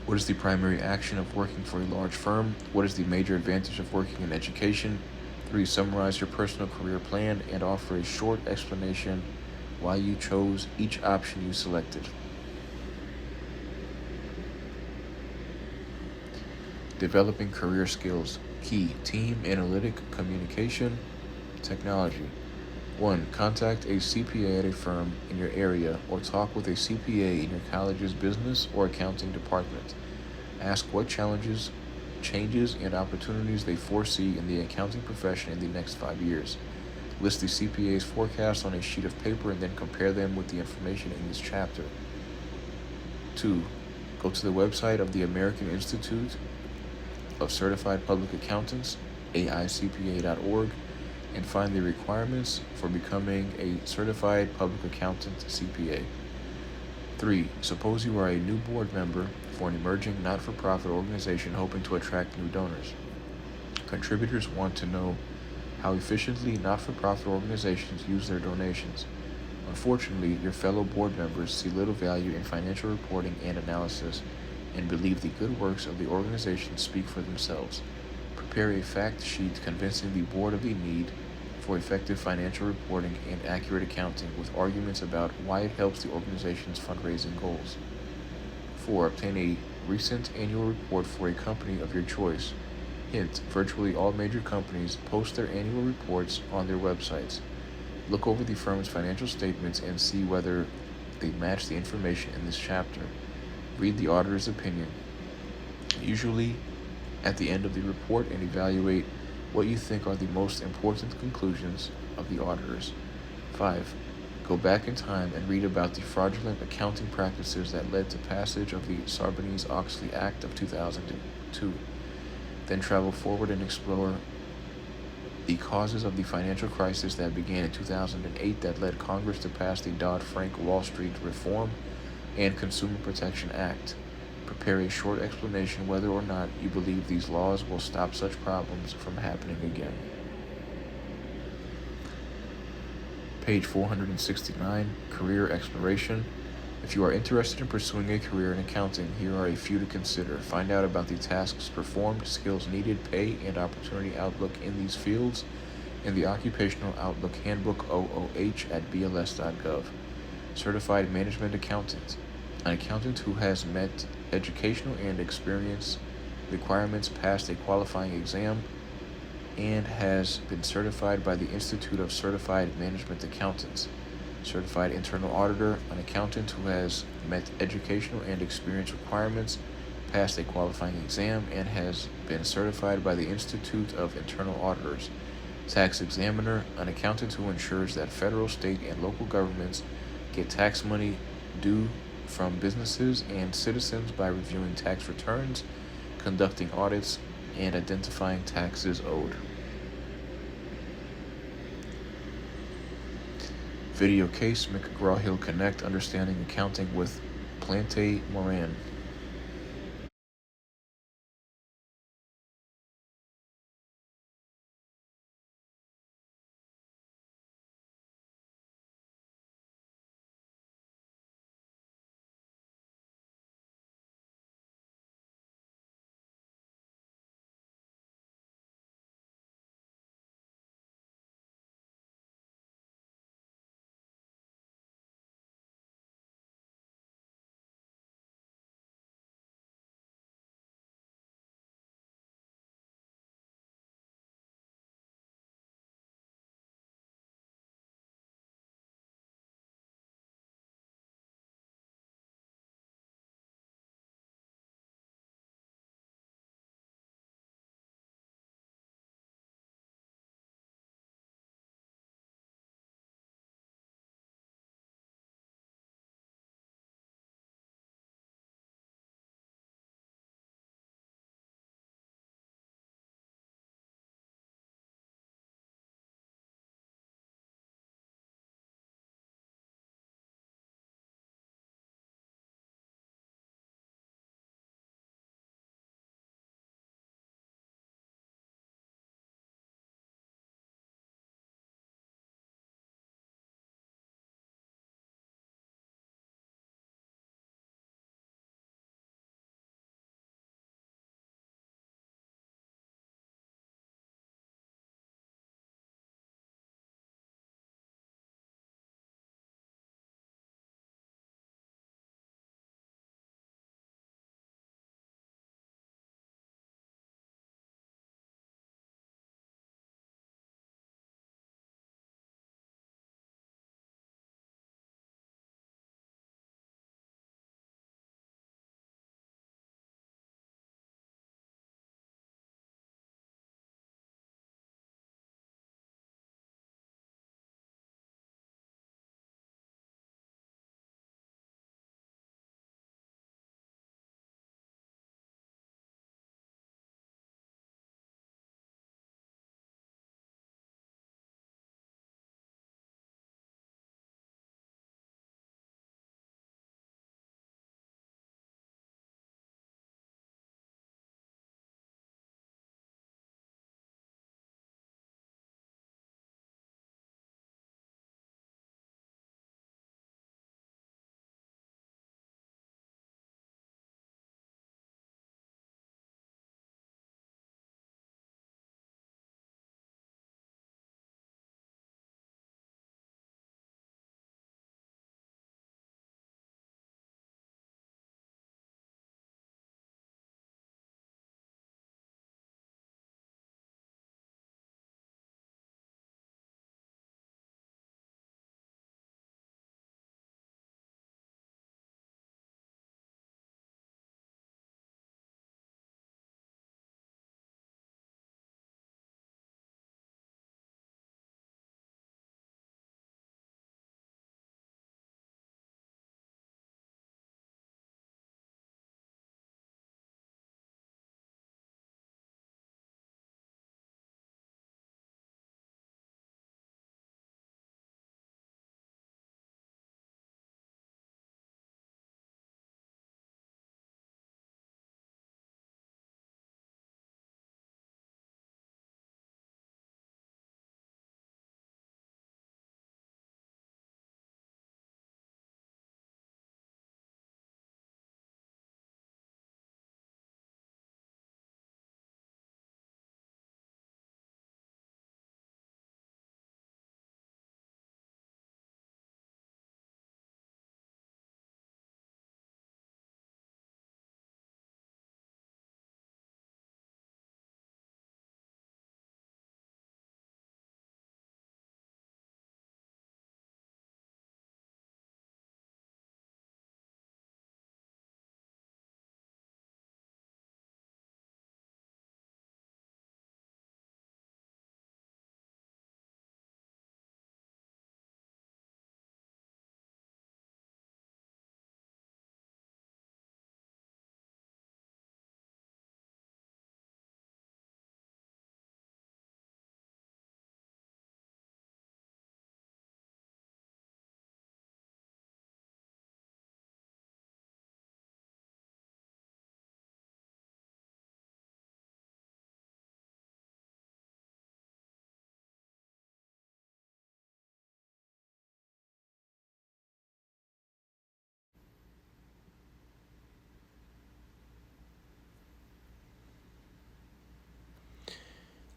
What is the primary action of working for a large firm? What is the major advantage of working in education? 3. Summarize your personal career plan and offer a short explanation why you chose each option you selected. Developing career skills. Key: team, analytic, communication, technology. 1. Contact a CPA at a firm in your area or talk with a CPA in your college's business or accounting department. Ask what challenges, changes, and opportunities they foresee in the accounting profession in the next 5 years. List the CPA's forecasts on a sheet of paper and then compare them with the information in this chapter. 2. Go to the website of the American Institute of Certified Public Accountants, AICPA.org, and find the requirements for becoming a certified public accountant CPA. 3. Suppose you are a new board member for an emerging not-for-profit organization hoping to attract new donors. Contributors want to know how efficiently not-for-profit organizations use their donations. Unfortunately, your fellow board members see little value in financial reporting and analysis and believe the good works of the organization speak for themselves. Prepare a fact sheet convincing the board of the need for effective financial reporting and accurate accounting with arguments about why it helps the organization's fundraising goals. 4. Obtain a recent annual report for a company of your choice. Hint: virtually all major companies post their annual reports on their websites. Look over the firm's financial statements and see whether they match the information in this chapter. Read the auditor's opinion, usually at the end of the report, and evaluate what you think are the most important conclusions of the auditors. 5. Go back in time and read about the fraudulent accounting practices that led to passage of the Sarbanes-Oxley Act of 2002. Then travel forward and explore the causes of the financial crisis that began in 2008 that led Congress to pass the Dodd-Frank Wall Street Reform and Consumer Protection Act. Prepare a short explanation whether or not you believe these laws will stop such problems from happening again. Page 469, Career Exploration. If you are interested in pursuing a career in accounting, here are a few to consider. Find out about the tasks performed, skills needed, pay, and opportunity outlook in these fields in the Occupational Outlook Handbook OOH at BLS.gov. Certified Management Accountant. An accountant who has met educational and experience requirements, passed a qualifying exam, and has been certified by the Institute of Certified Management Accountants. Certified Internal Auditor, an accountant who has met educational and experience requirements, passed a qualifying exam, and has been certified by the Institute of Internal Auditors. Tax Examiner, an accountant who ensures that federal, state, and local governments get tax money due from businesses and citizens by reviewing tax returns, conducting audits, and identifying taxes owed. Video case: McGraw-Hill Connect, Understanding Accounting with Plante Moran.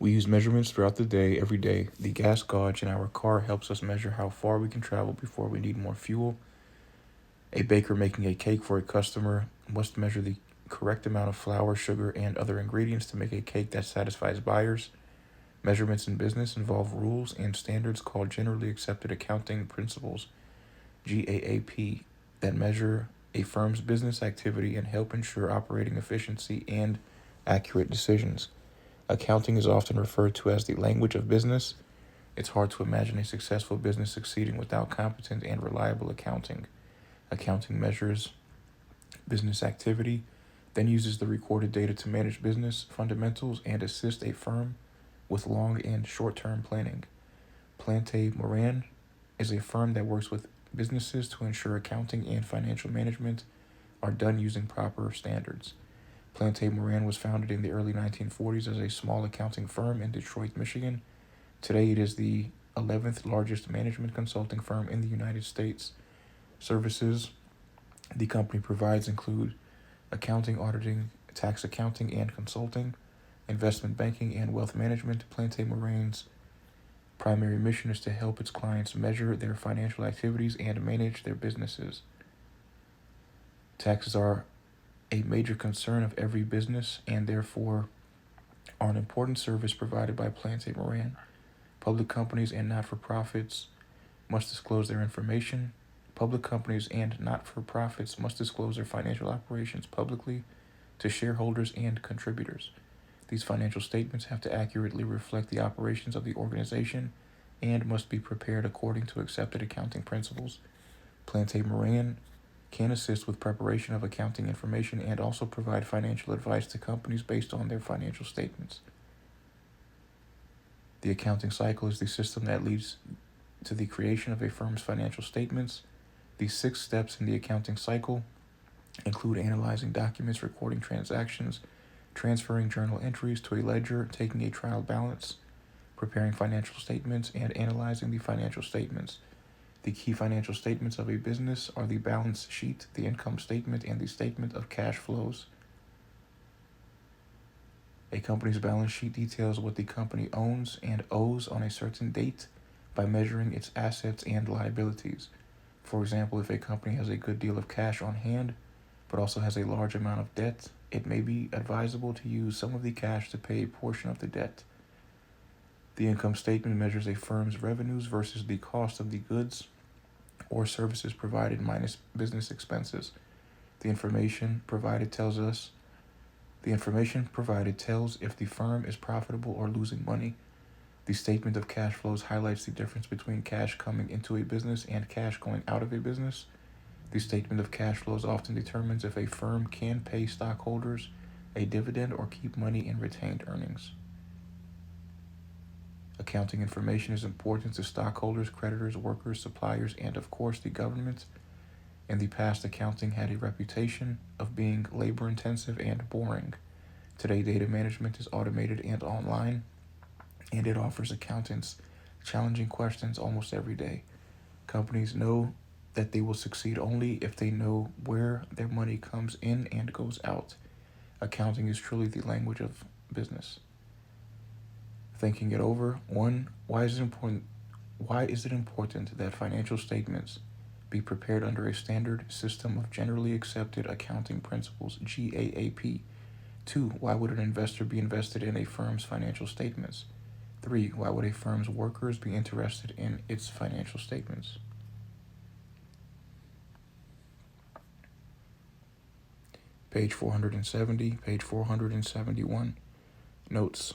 We use measurements throughout the day, every day. The gas gauge in our car helps us measure how far we can travel before we need more fuel. A baker making a cake for a customer must measure the correct amount of flour, sugar, and other ingredients to make a cake that satisfies buyers. Measurements in business involve rules and standards called Generally Accepted Accounting Principles, GAAP, that measure a firm's business activity and help ensure operating efficiency and accurate decisions. Accounting is often referred to as the language of business. It's hard to imagine a successful business succeeding without competent and reliable accounting. Accounting measures business activity, then uses the recorded data to manage business fundamentals and assist a firm with long and short-term planning. Plante Moran is a firm that works with businesses to ensure accounting and financial management are done using proper standards. Plante Moran was founded in the early 1940s as a small accounting firm in Detroit, Michigan. Today it is the 11th largest management consulting firm in the United States. Services the company provides include accounting, auditing, tax accounting and consulting, investment banking, and wealth management. Plante Moran's primary mission is to help its clients measure their financial activities and manage their businesses. Taxes are a major concern of every business and therefore are an important service provided by Plante Moran. Public companies and not-for-profits must disclose their information. Public companies and not-for-profits must disclose their financial operations publicly to shareholders and contributors. These financial statements have to accurately reflect the operations of the organization and must be prepared according to accepted accounting principles. Plante Moran can assist with preparation of accounting information and also provide financial advice to companies based on their financial statements. The accounting cycle is the system that leads to the creation of a firm's financial statements. The 6 steps in the accounting cycle include analyzing documents, recording transactions, transferring journal entries to a ledger, taking a trial balance, preparing financial statements, and analyzing the financial statements. The key financial statements of a business are the balance sheet, the income statement, and the statement of cash flows. A company's balance sheet details what the company owns and owes on a certain date by measuring its assets and liabilities. For example, if a company has a good deal of cash on hand, but also has a large amount of debt, it may be advisable to use some of the cash to pay a portion of the debt. The income statement measures a firm's revenues versus the cost of the goods or services provided minus business expenses. The information provided tells if the firm is profitable or losing money. The statement of cash flows highlights the difference between cash coming into a business and cash going out of a business. The statement of cash flows often determines if a firm can pay stockholders a dividend or keep money in retained earnings. Accounting information is important to stockholders, creditors, workers, suppliers, and of course the government. In the past, accounting had a reputation of being labor-intensive and boring. Today, data management is automated and online, and it offers accountants challenging questions almost every day. Companies know that they will succeed only if they know where their money comes in and goes out. Accounting is truly the language of business. Thinking it over. 1. Why is it important that financial statements be prepared under a standard system of generally accepted accounting principles, GAAP? 2. Why would an investor be invested in a firm's financial statements? 3. Why would a firm's workers be interested in its financial statements? Page 470, page 471. Notes.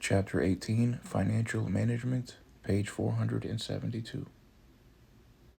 Chapter 18, Financial Management, page 472.